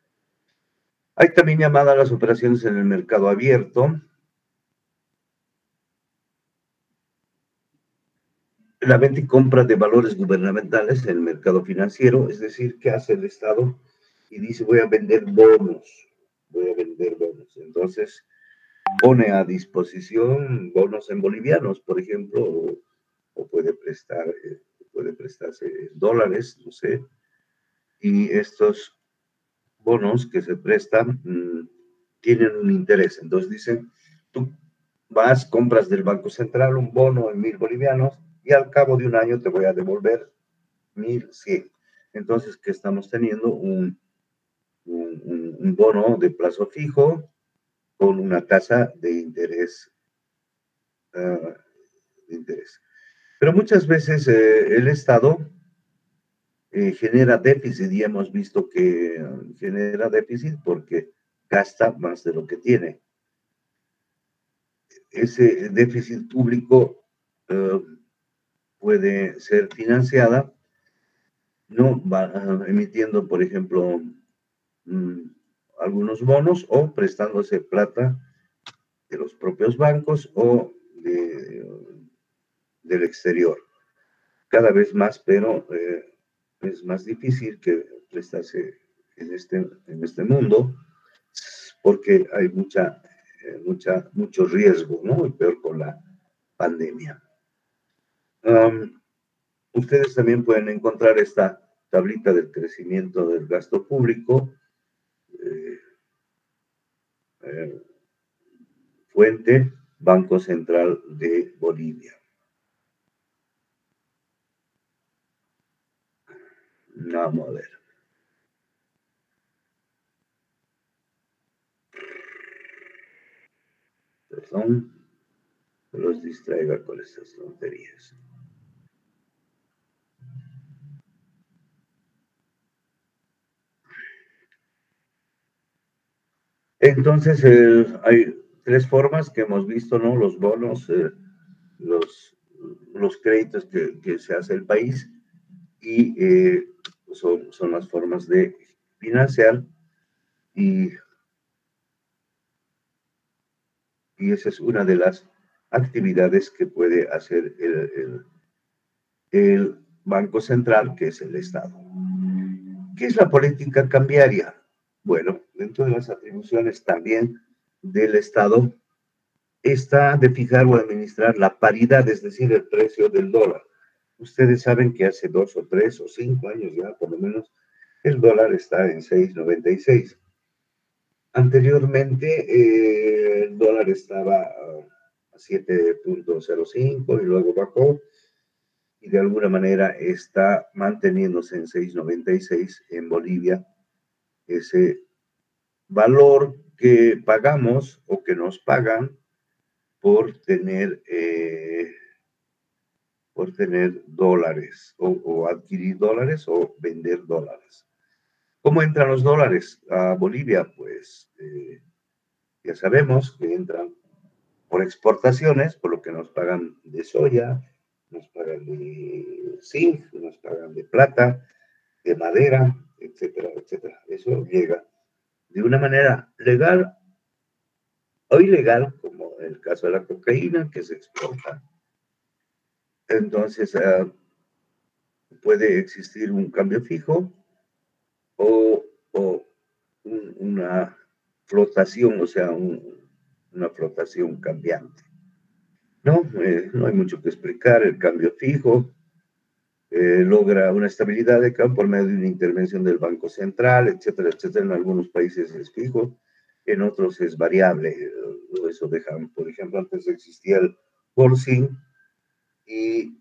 Hay también llamadas a las operaciones en el mercado abierto. La venta y compra de valores gubernamentales en el mercado financiero, es decir, ¿qué hace el Estado? Y dice, voy a vender bonos. Entonces, pone a disposición bonos en bolivianos, por ejemplo, o puede prestarse en dólares, no sé. Y estos bonos que se prestan tienen un interés. Entonces dicen, tú vas, compras del Banco Central un bono en 1.000 bolivianos y al cabo de un año te voy a devolver 1.100. Entonces, ¿qué estamos teniendo? Un bono de plazo fijo con una tasa de interés. Pero muchas veces el Estado genera déficit y hemos visto que genera déficit porque gasta más de lo que tiene. Ese déficit público puede ser financiada, ¿no? Emitiendo, por ejemplo, algunos bonos o prestándose plata de los propios bancos o del exterior. Cada vez más, pero es más difícil que prestarse en este mundo porque hay mucho riesgo, ¿no? Y peor con la pandemia. Ustedes también pueden encontrar esta tablita del crecimiento del gasto público. Fuente, Banco Central de Bolivia. Vamos a ver. Perdón, que los distraiga con estas tonterías. Entonces, hay tres formas que hemos visto, ¿no? Los bonos, los créditos que se hace el país y son las formas de financiar y esa es una de las actividades que puede hacer el Banco Central, que es el Estado. ¿Qué es la política cambiaria? Bueno, dentro de las atribuciones también del Estado está de fijar o administrar la paridad, es decir, el precio del dólar. Ustedes saben que hace 2 o 3 o 5 años ya, por lo menos, el dólar está en 6.96. Anteriormente, el dólar estaba a 7.05 y luego bajó y de alguna manera está manteniéndose en 6.96 en Bolivia. Ese valor que pagamos o que nos pagan por tener dólares o adquirir dólares o vender dólares. ¿Cómo entran los dólares a Bolivia? Pues ya sabemos que entran por exportaciones, por lo que nos pagan de soya, nos pagan de zinc, nos pagan de plata, de madera, etcétera, etcétera. Eso llega de una manera legal o ilegal, como en el caso de la cocaína, que se exporta. Entonces, puede existir un cambio fijo o una flotación, o sea, una flotación cambiante. No, no hay mucho que explicar. El cambio fijo logra una estabilidad de cambio por medio de una intervención del Banco Central, etcétera, etcétera. En algunos países es fijo, en otros es variable. Eso dejan, por ejemplo, antes existía el Bolsin y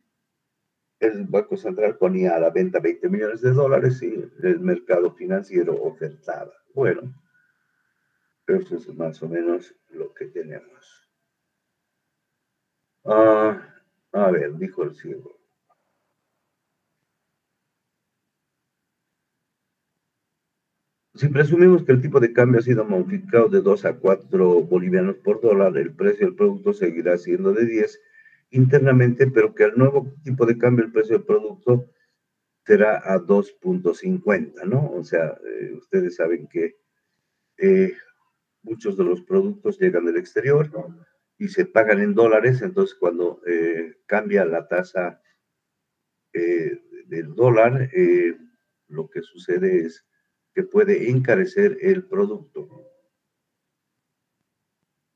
el Banco Central ponía a la venta 20 millones de dólares y el mercado financiero ofertaba. Bueno, eso es más o menos lo que tenemos. A ver, dijo el ciego. Si presumimos que el tipo de cambio ha sido modificado de 2 a 4 bolivianos por dólar, el precio del producto seguirá siendo de 10 internamente, pero que al nuevo tipo de cambio el precio del producto será a 2.50, ¿no? O sea, ustedes saben que eh, muchos de los productos llegan del exterior, ¿no? Y se pagan en dólares, entonces cuando cambia la tasa del dólar, lo que sucede es que puede encarecer el producto.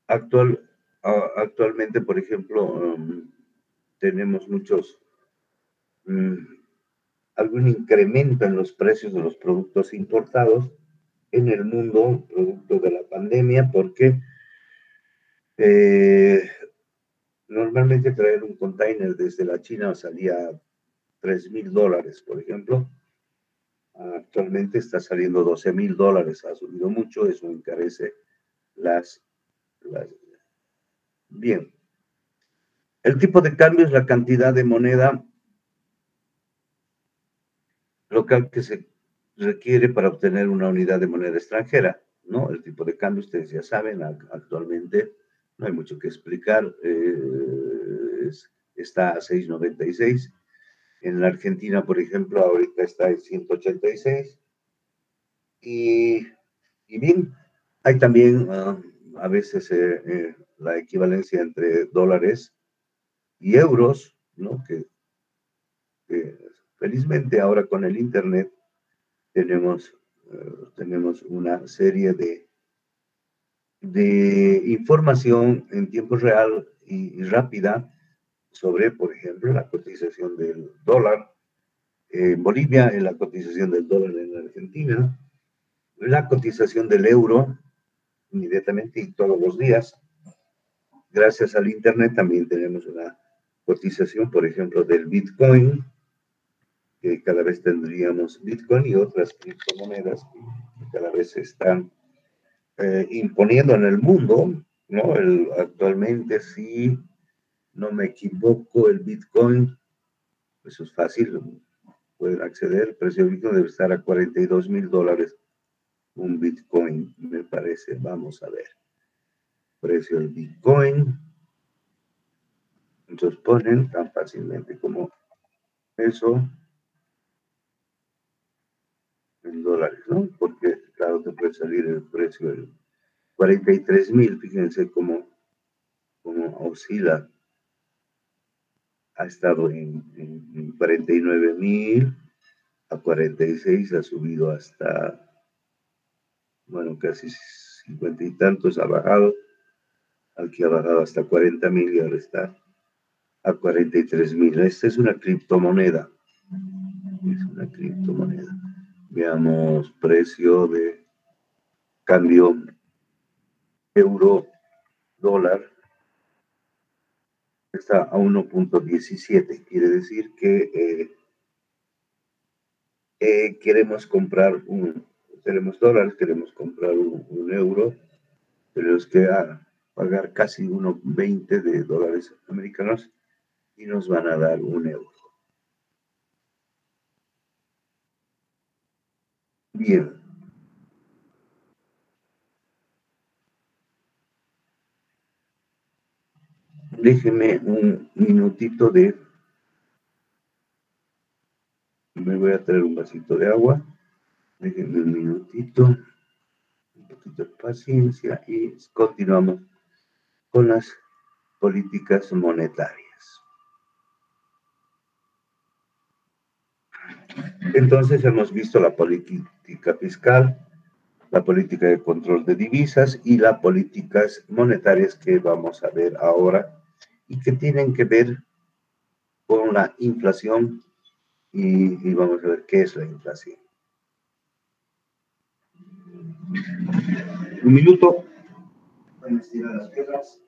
Actual, Actualmente, por ejemplo, tenemos um, algún incremento en los precios de los productos importados en el mundo, producto de la pandemia, porque eh, normalmente traer un container desde la China salía $3,000, por ejemplo. Actualmente está saliendo $12,000, ha subido mucho, eso encarece las. Bien, el tipo de cambio es la cantidad de moneda local que se requiere para obtener una unidad de moneda extranjera, ¿no? El tipo de cambio, ustedes ya saben, actualmente no hay mucho que explicar, está a 6.96. En la Argentina, por ejemplo, ahorita está en 186. Y, y bien, hay también a veces la equivalencia entre dólares y euros, ¿no? Que felizmente ahora con el Internet tenemos, tenemos una serie de información en tiempo real y rápida sobre, por ejemplo, la cotización del dólar en Bolivia, en la cotización del dólar en Argentina, la cotización del euro inmediatamente y todos los días. Gracias al Internet también tenemos una cotización, por ejemplo, del Bitcoin, que cada vez tendríamos Bitcoin y otras criptomonedas que cada vez se están imponiendo en el mundo, ¿no? Actualmente, si no me equivoco, el Bitcoin, eso es fácil, pueden acceder, el precio del Bitcoin debe estar a $42,000 un Bitcoin, me parece, vamos a ver, precio del Bitcoin, entonces ponen tan fácilmente como eso en dólares, ¿no? Porque claro te puede salir el precio de 43,000, fíjense cómo oscila, ha estado en 49,000 a 46, ha subido hasta, bueno, casi 50 y tantos, ha bajado, aquí ha bajado hasta 40,000 y ahora está a 43,000. Esta es una criptomoneda, es una criptomoneda. Veamos precio de cambio euro dólar, está a 1.17, quiere decir que queremos comprar tenemos dólares, queremos comprar un euro, tenemos que pagar casi 1.20 de dólares americanos y nos van a dar un euro. Bien. Déjenme un minutito me voy a traer un vasito de agua. Déjenme un minutito, un poquito de paciencia y continuamos con las políticas monetarias. Entonces hemos visto la política fiscal, la política de control de divisas y las políticas monetarias que vamos a ver ahora y que tienen que ver con la inflación y vamos a ver qué es la inflación. Un minuto. Voy a estirar las piernas.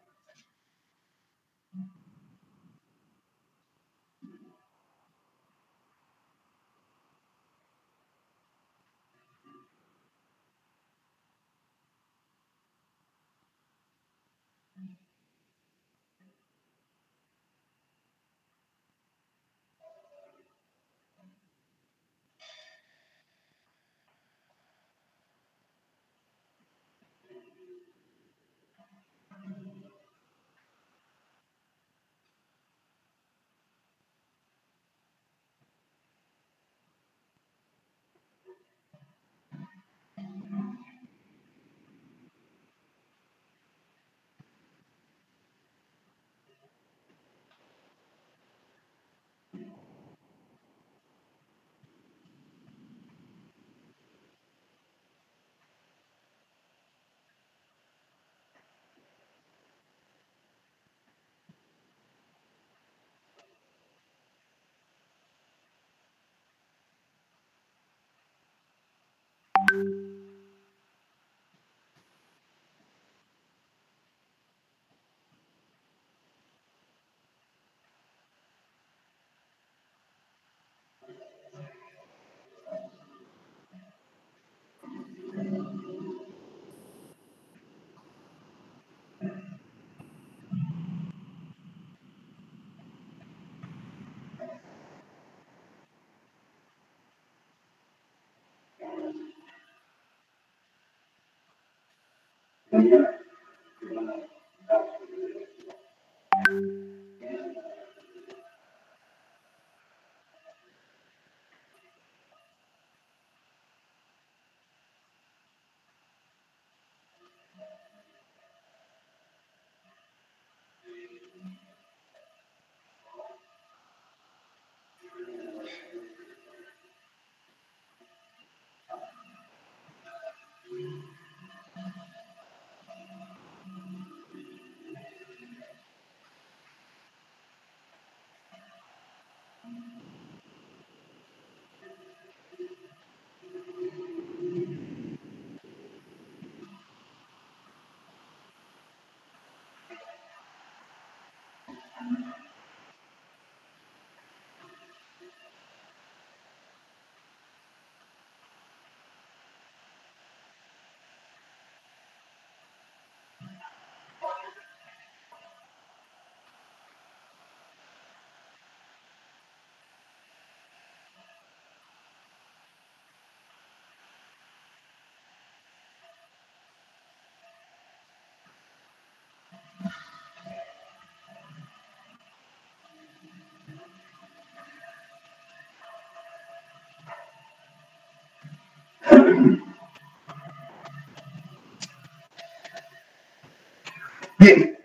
Bien,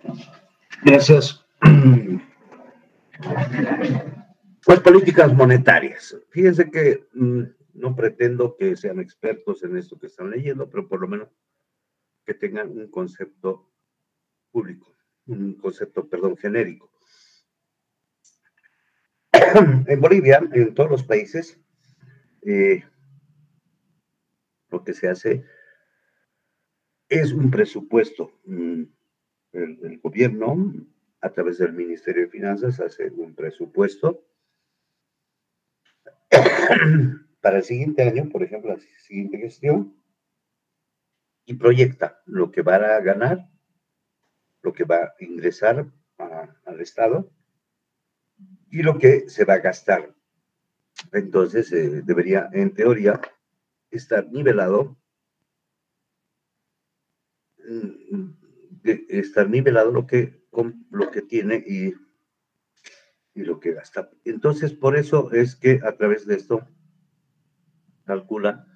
gracias. Pues políticas monetarias. Fíjense que no pretendo que sean expertos en esto que están leyendo, pero por lo menos que tengan un concepto público, un concepto, perdón, genérico. En Bolivia, en todos los países, lo que se hace es un presupuesto. El gobierno, a través del Ministerio de Finanzas, hace un presupuesto para el siguiente año, por ejemplo, la siguiente gestión, y proyecta lo que va a ganar, lo que va a ingresar al Estado y lo que se va a gastar. Entonces, debería, en teoría, estar nivelado, lo que tiene y lo que gasta. Entonces, por eso es que a través de esto calcula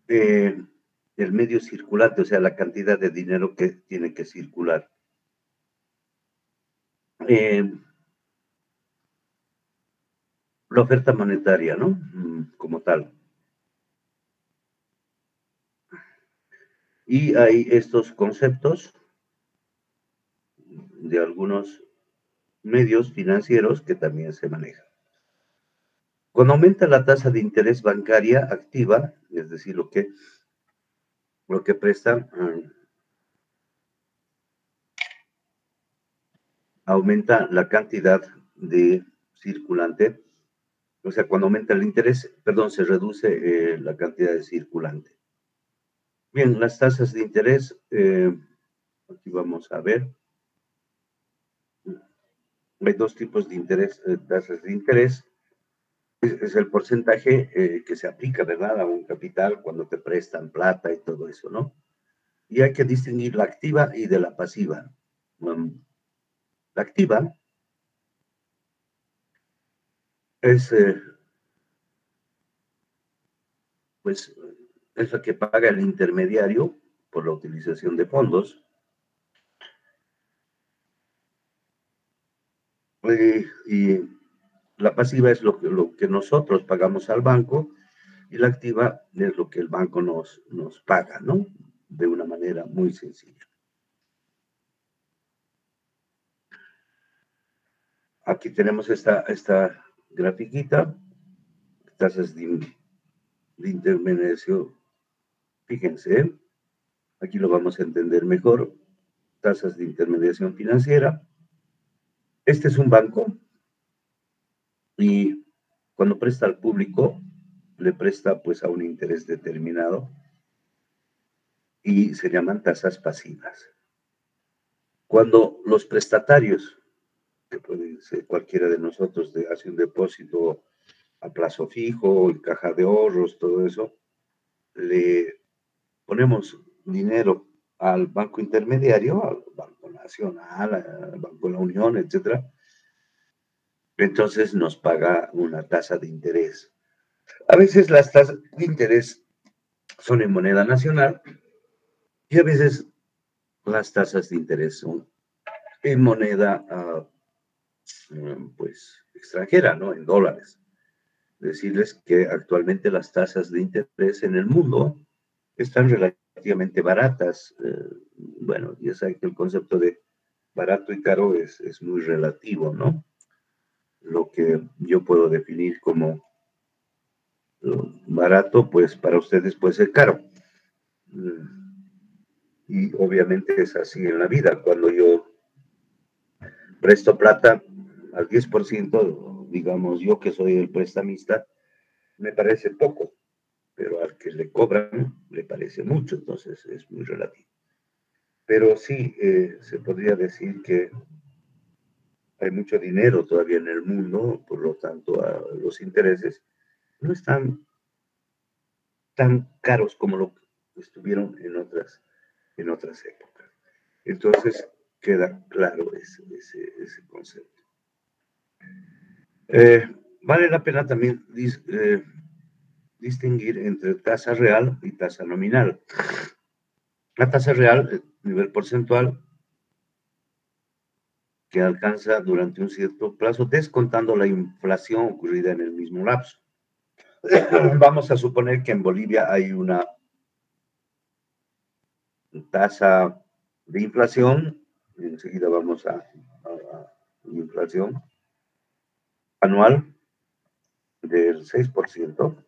el medio circulante, o sea, la cantidad de dinero que tiene que circular. La oferta monetaria, ¿no? Como tal. Y hay estos conceptos de algunos medios financieros que también se manejan. Cuando aumenta la tasa de interés bancaria activa, es decir, lo que prestan, aumenta la cantidad de circulante, o sea, cuando aumenta el interés, perdón, se reduce la cantidad de circulante. Bien, las tasas de interés, aquí vamos a ver. Hay dos tipos de interés, tasas de interés. Es el porcentaje que se aplica, ¿verdad?, a un capital cuando te prestan plata y todo eso, ¿no? Y hay que distinguir la activa y de la pasiva. La activa es, pues, es la que paga el intermediario por la utilización de fondos. Y la pasiva es lo que nosotros pagamos al banco, y la activa es lo que el banco nos paga, ¿no? De una manera muy sencilla. Aquí tenemos esta grafiquita, tasas de intermediación Fíjense, aquí lo vamos a entender mejor. Tasas de intermediación financiera. Este es un banco y cuando presta al público, le presta pues a un interés determinado y se llaman tasas pasivas. Cuando los prestatarios, que puede ser cualquiera de nosotros, hace un depósito a plazo fijo, en caja de ahorros, todo eso, le ponemos dinero al banco intermediario, al Banco Nacional, al Banco de la Unión, etcétera, entonces nos paga una tasa de interés. A veces las tasas de interés son en moneda nacional y a veces las tasas de interés son en moneda pues extranjera, ¿no? En dólares. Decirles que actualmente las tasas de interés en el mundo están relativamente baratas. Bueno, ya saben que el concepto de barato y caro es muy relativo, ¿no? Lo que yo puedo definir como barato, pues para ustedes puede ser caro. Y obviamente es así en la vida. Cuando yo presto plata al 10%, digamos yo que soy el prestamista, me parece poco, pero al que le cobran le parece mucho, entonces es muy relativo. Pero sí, se podría decir que hay mucho dinero todavía en el mundo, por lo tanto los intereses no están tan caros como lo estuvieron en otras épocas. Entonces queda claro ese concepto. Vale la pena también distinguir entre tasa real y tasa nominal. La tasa real, nivel porcentual, que alcanza durante un cierto plazo, descontando la inflación ocurrida en el mismo lapso. Vamos a suponer que en Bolivia hay una tasa de inflación, enseguida vamos a inflación anual del 6%,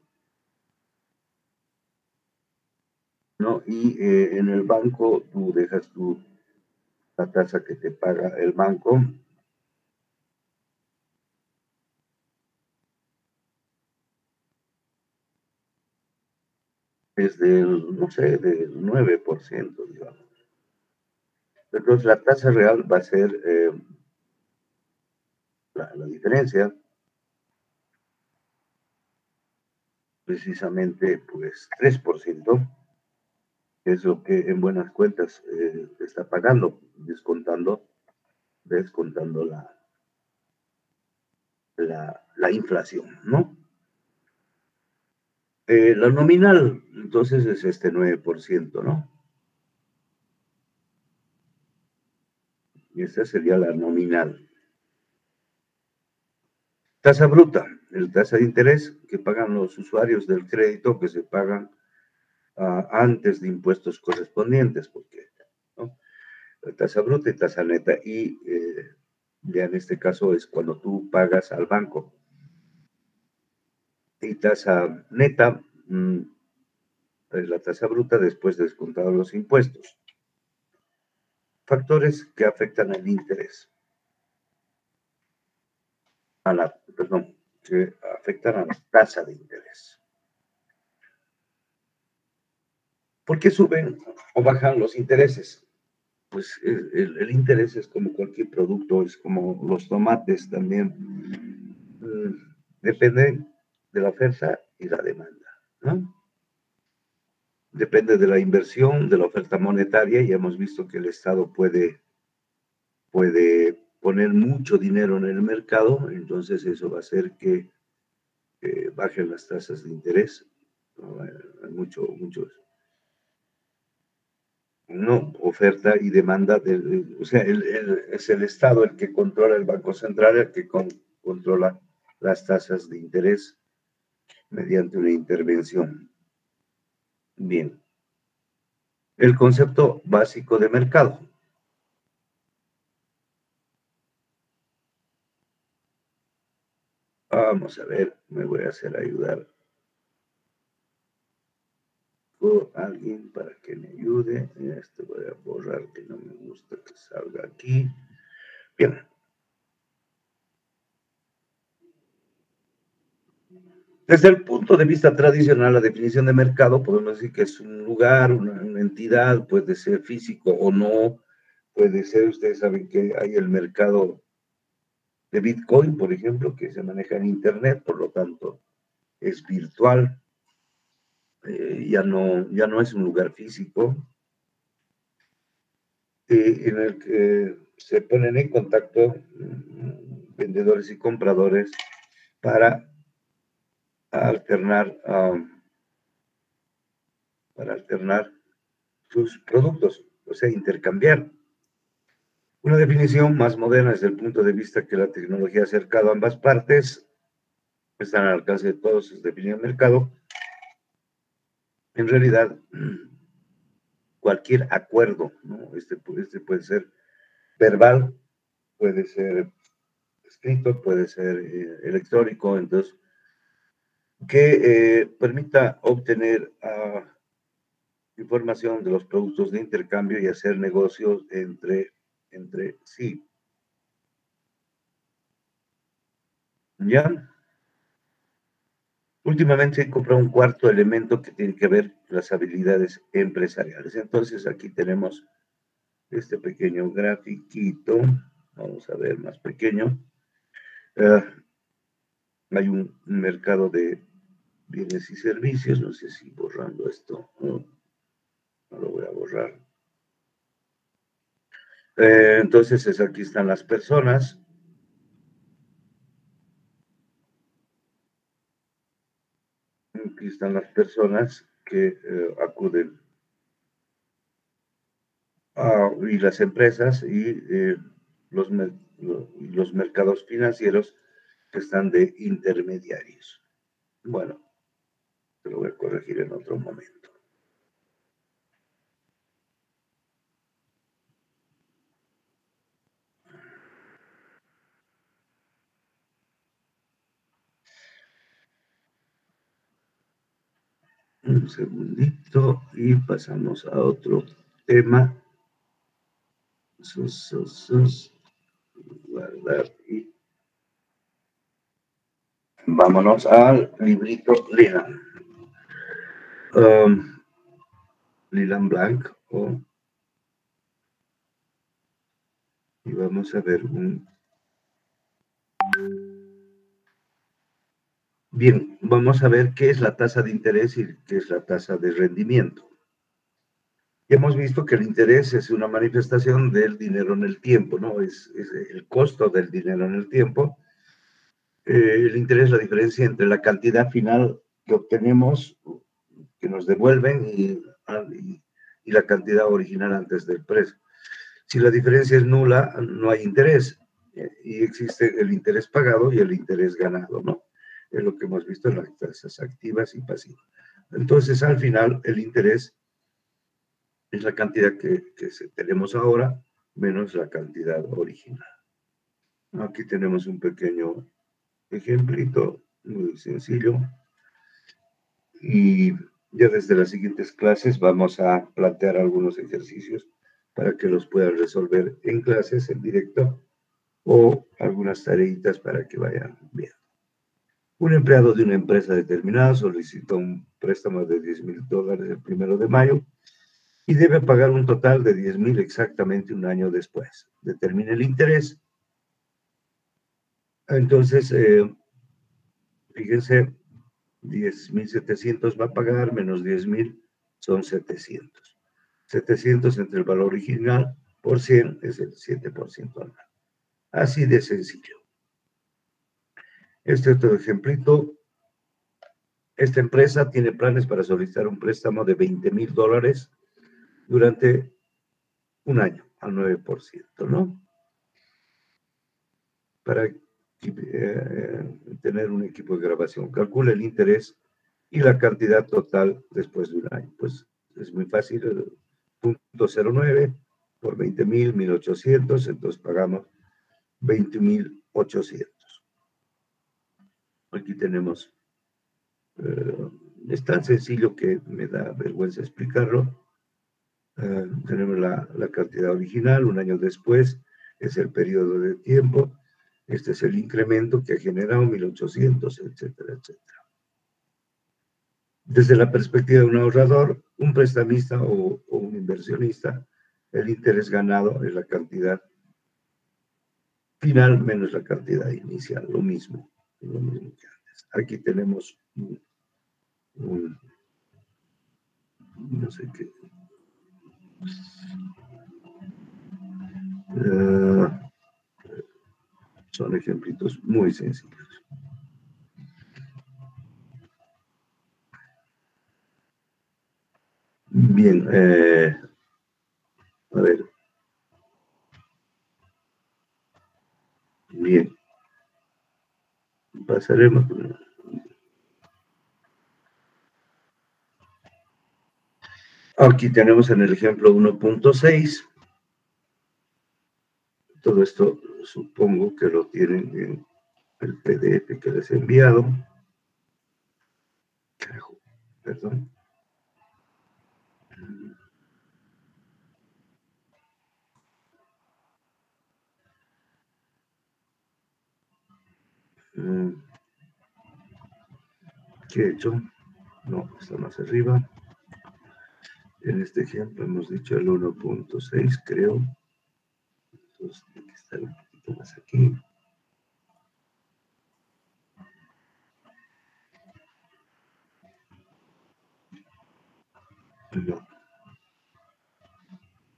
¿no? Y en el banco tú dejas la tasa que te paga el banco es del, no sé, del 9%, digamos. Entonces la tasa real va a ser la diferencia, precisamente, pues 3%, es lo que en buenas cuentas está pagando, descontando la inflación, ¿no? La nominal, entonces, es este 9%, ¿no? Y esta sería la nominal. Tasa bruta, el tasa de interés que pagan los usuarios del crédito, que se pagan antes de impuestos correspondientes, porque, ¿no? La tasa bruta y tasa neta, y ya en este caso es cuando tú pagas al banco. Y tasa neta, es la tasa bruta después de descontados los impuestos. Factores que afectan al interés. Que afectan a la tasa de interés. ¿Por qué suben o bajan los intereses? Pues el interés es como cualquier producto, es como los tomates también. Depende de la oferta y la demanda, ¿no? Depende de la inversión, de la oferta monetaria, y hemos visto que el Estado puede poner mucho dinero en el mercado, entonces eso va a hacer que bajen las tasas de interés. ¿No? Hay muchos, no, oferta y demanda, o sea, es el Estado el que controla el Banco Central, el que controla las tasas de interés mediante una intervención. Bien, el concepto básico de mercado. Vamos a ver, me voy a hacer ayudar. busco a alguien para que me ayude. Este voy a borrar, que no me gusta que salga aquí. Bien. Desde el punto de vista tradicional, la definición de mercado, podemos decir que es un lugar, una entidad, puede ser físico o no, puede ser, ustedes saben que hay el mercado de Bitcoin, por ejemplo, que se maneja en Internet, por lo tanto es virtual, ya no es un lugar físico, en el que se ponen en contacto vendedores y compradores para alternar, sus productos, o sea, intercambiar. Una definición más moderna desde el punto de vista que la tecnología ha acercado a ambas partes, están al alcance de todos, es definir el mercado. En realidad, cualquier acuerdo, ¿no? Este puede ser verbal, puede ser escrito, puede ser electrónico, entonces, que permita obtener información de los productos de intercambio y hacer negocios entre sí. ¿Ya? Últimamente he comprado un cuarto elemento que tiene que ver con las habilidades empresariales. Entonces aquí tenemos este pequeño grafiquito. Vamos a ver más pequeño. Hay un mercado de bienes y servicios. No sé si borrando esto. No lo voy a borrar. Entonces aquí están las personas. Aquí están las personas que acuden y las empresas y los mercados financieros que están de intermediarios. Bueno, te lo voy a corregir en otro momento. Un segundito y pasamos a otro tema. Guardar y vámonos al librito Leland. Leland Blanc. Y vamos a ver Bien, vamos a ver qué es la tasa de interés y qué es la tasa de rendimiento. Y hemos visto que el interés es una manifestación del dinero en el tiempo, ¿no? Es el costo del dinero en el tiempo. El interés es la diferencia entre la cantidad final que obtenemos, que nos devuelven, y la cantidad original antes del precio. Si la diferencia es nula, no hay interés. Y existe el interés pagado y el interés ganado, ¿no? Es lo que hemos visto en las tasas activas y pasivas. Entonces, al final, el interés es la cantidad que tenemos ahora menos la cantidad original. Aquí tenemos un pequeño ejemplito muy sencillo y ya desde las siguientes clases vamos a plantear algunos ejercicios para que los puedan resolver en clases en directo o algunas tareitas para que vayan bien. Un empleado de una empresa determinada solicitó un préstamo de $10,000 el 1 de mayo y debe pagar un total de 10,000 exactamente un año después. Determine el interés. Entonces, fíjense, 10,700 va a pagar menos 10,000 son 700. 700 entre el valor original por 100 es el 7% anual. Así de sencillo. Este otro ejemplito. Esta empresa tiene planes para solicitar un préstamo de $20,000 durante un año al 9%, ¿no? Para tener un equipo de grabación. Calcula el interés y la cantidad total después de un año. Pues es muy fácil, 0.09 por 20,000, 1,800, entonces pagamos 20,800. Aquí tenemos Es tan sencillo que me da vergüenza explicarlo. Tenemos la cantidad original, un año después es el periodo de tiempo, este es el incremento que ha generado 1800, etcétera, etcétera. Desde la perspectiva de un ahorrador, un prestamista o un inversionista, el interés ganado es la cantidad final menos la cantidad inicial, lo mismo que antes. Aquí tenemos no sé qué. Son ejemplitos muy sencillos. Bien, a ver. Bien. Pasaremos. Aquí tenemos en el ejemplo 1.6. Todo esto supongo que lo tienen en el PDF que les he enviado. Carajo, perdón. ¿Qué he hecho? No, está más arriba. En este ejemplo hemos dicho el 1.6, creo. Entonces tiene que estar un poquito más aquí. No.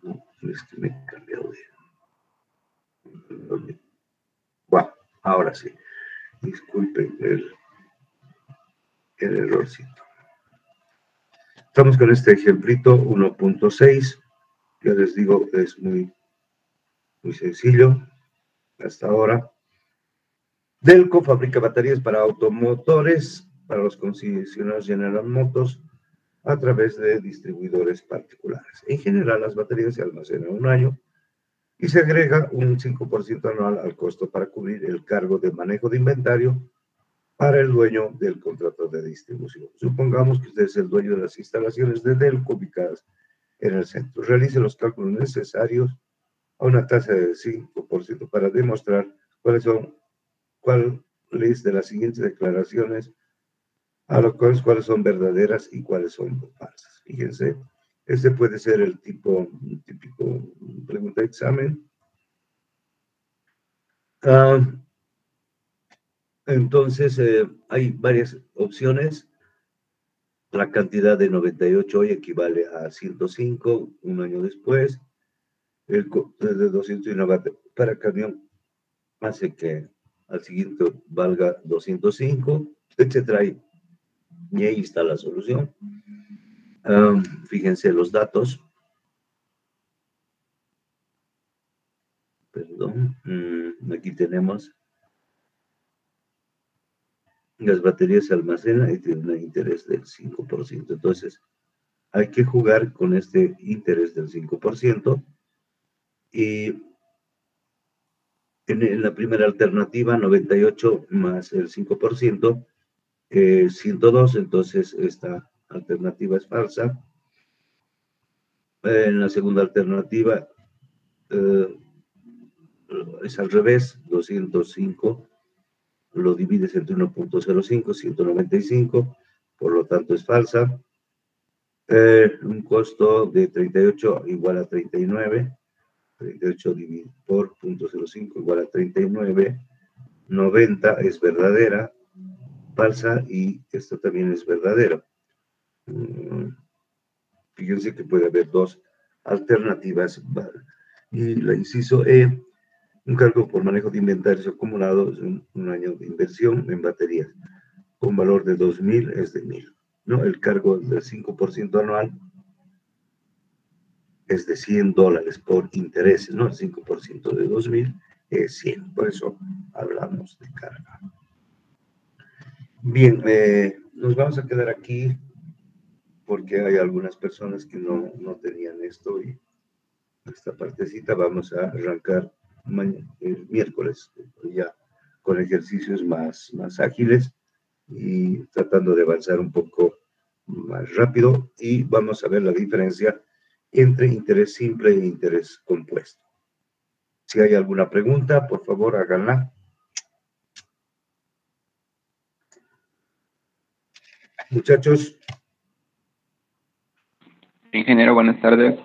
No, es que me he cambiado de... Bueno, ahora sí. Disculpen el errorcito. Estamos con este ejemplito 1.6. Ya les digo, es muy sencillo hasta ahora. Delco fabrica baterías para automotores, para los concesionarios General Motors, a través de distribuidores particulares. En general, las baterías se almacenan un año y se agrega un 5% anual al costo para cubrir el cargo de manejo de inventario para el dueño del contrato de distribución. Supongamos que usted es el dueño de las instalaciones de Delco ubicadas en el centro. Realice los cálculos necesarios a una tasa del 5% para demostrar cuáles de las siguientes declaraciones a lo cuáles son verdaderas y cuáles son falsas. Fíjense, este puede ser el típico pregunta de examen. Entonces, hay varias opciones. La cantidad de 98 hoy equivale a 105 un año después. El de 209 para camión hace que al siguiente valga 205, etcétera. Y ahí está la solución. Fíjense los datos. Perdón. Aquí tenemos las baterías se almacenan y tienen un interés del 5%. Entonces, hay que jugar con este interés del 5%. Y en la primera alternativa, 98 más el 5%, 102. Entonces, esta alternativa es falsa. En la segunda alternativa es al revés, 205 lo divides entre 1.05, 195, por lo tanto es falsa. Un costo de 38 igual a 39, 38 dividido por 0.05 igual a 39, 90 es verdadera, falsa, y esta también es verdadera. Fíjense que puede haber dos alternativas. Y la inciso E, un cargo por manejo de inventarios acumulados en un año de inversión en baterías con valor de 2.000 es de 1.000, ¿no? El cargo del 5% anual es de $100 por intereses, ¿no? El 5% de 2.000 es 100, por eso hablamos de carga. Bien, nos vamos a quedar aquí porque hay algunas personas que no tenían esto, y esta partecita vamos a arrancar el miércoles, ya con ejercicios más ágiles y tratando de avanzar un poco más rápido y vamos a ver la diferencia entre interés simple e interés compuesto. Si hay alguna pregunta, por favor, háganla. Muchachos, Ingeniero, buenas tardes.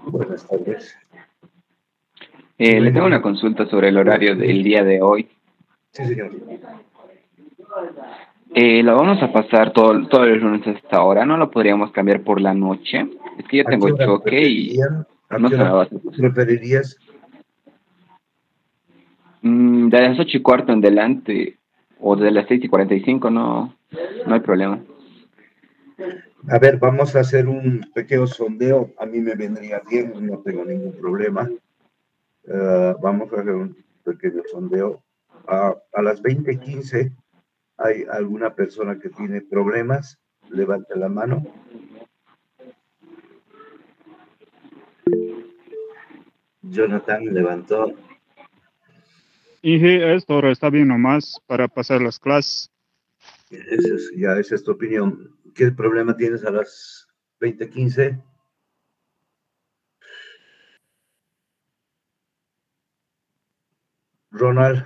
buenas tardes. Le tengo una consulta sobre el horario del día de hoy. Sí, señor. La vamos a pasar todo el lunes a esta hora. ¿No lo podríamos cambiar por la noche? Es que yo ¿A qué tengo hora choque y ¿A no qué se me hora va a hacer posible. preferirías? De las 8:15 en delante o de las 6:45, no hay problema. A ver, vamos a hacer un pequeño sondeo. A mí me vendría bien, no tengo ningún problema. Vamos a hacer un pequeño sondeo. A las 20:15, ¿hay alguna persona que tiene problemas? Levante la mano. Jonathan levantó. Inge, a esta hora está bien nomás para pasar las clases. Esa es tu opinión. ¿Qué problema tienes a las 20:15? Ronald,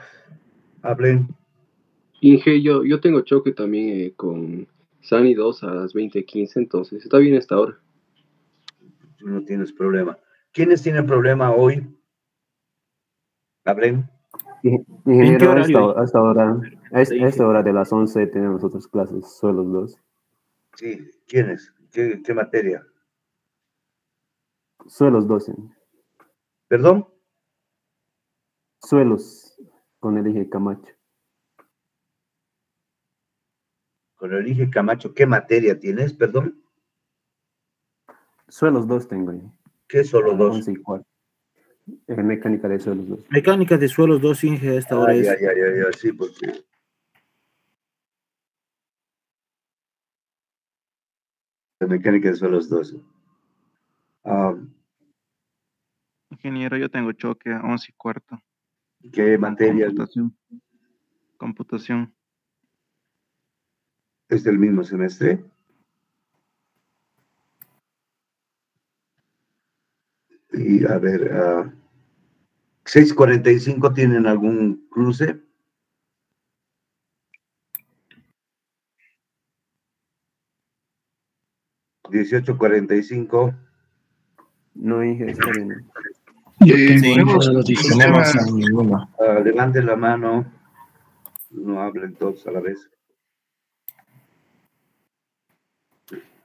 hablen. Inge, yo tengo choque también con Sani 2 a las 20:15, entonces está bien esta hora. Tú no tienes problema. ¿Quiénes tienen problema hoy? Hablen. Ingeniero, a esta hora de las 11 tenemos otras clases, solo los dos. Sí, ¿quiénes? ¿Qué materia? Suelos 12. ¿Perdón? Suelos, con el eje Camacho. Con el Elige Camacho, ¿qué materia tienes? Perdón. Suelos 2 tengo ahí. ¿Qué solo dos? 11:15. Mecánica de suelos 2. Mecánica de suelos 2, Inge, a esta hora es. Ya, sí, porque... La mecánica de suelos 2. Ingeniero, yo tengo choque a 11:15. ¿Qué materia? Computación. ¿Es del mismo semestre? Y a ver, 6:45, ¿tienen algún cruce? ¿18:45? No, Inge, está bien. Tenemos ninguno. Levanten la mano. No hablen todos a la vez.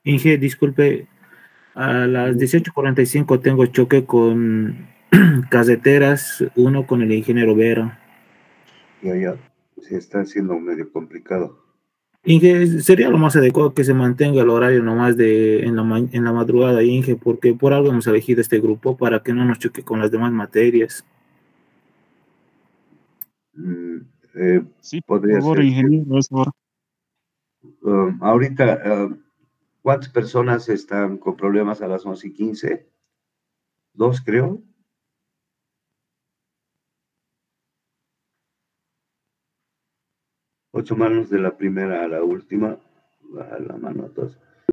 Inge, disculpe, a las 18:45 tengo choque con Carreteras 1 con el ingeniero Vera. Ya, se está haciendo medio complicado. Inge, sería lo más adecuado que se mantenga el horario nomás en la madrugada, Inge, porque por algo hemos elegido este grupo para que no nos choque con las demás materias. Sí, por Podría favor, ser. ingeniero, es hora. Ahorita, ¿cuántas personas están con problemas a las 11:15? 2, creo. Ocho manos de la primera a la última. Baja la mano a todos.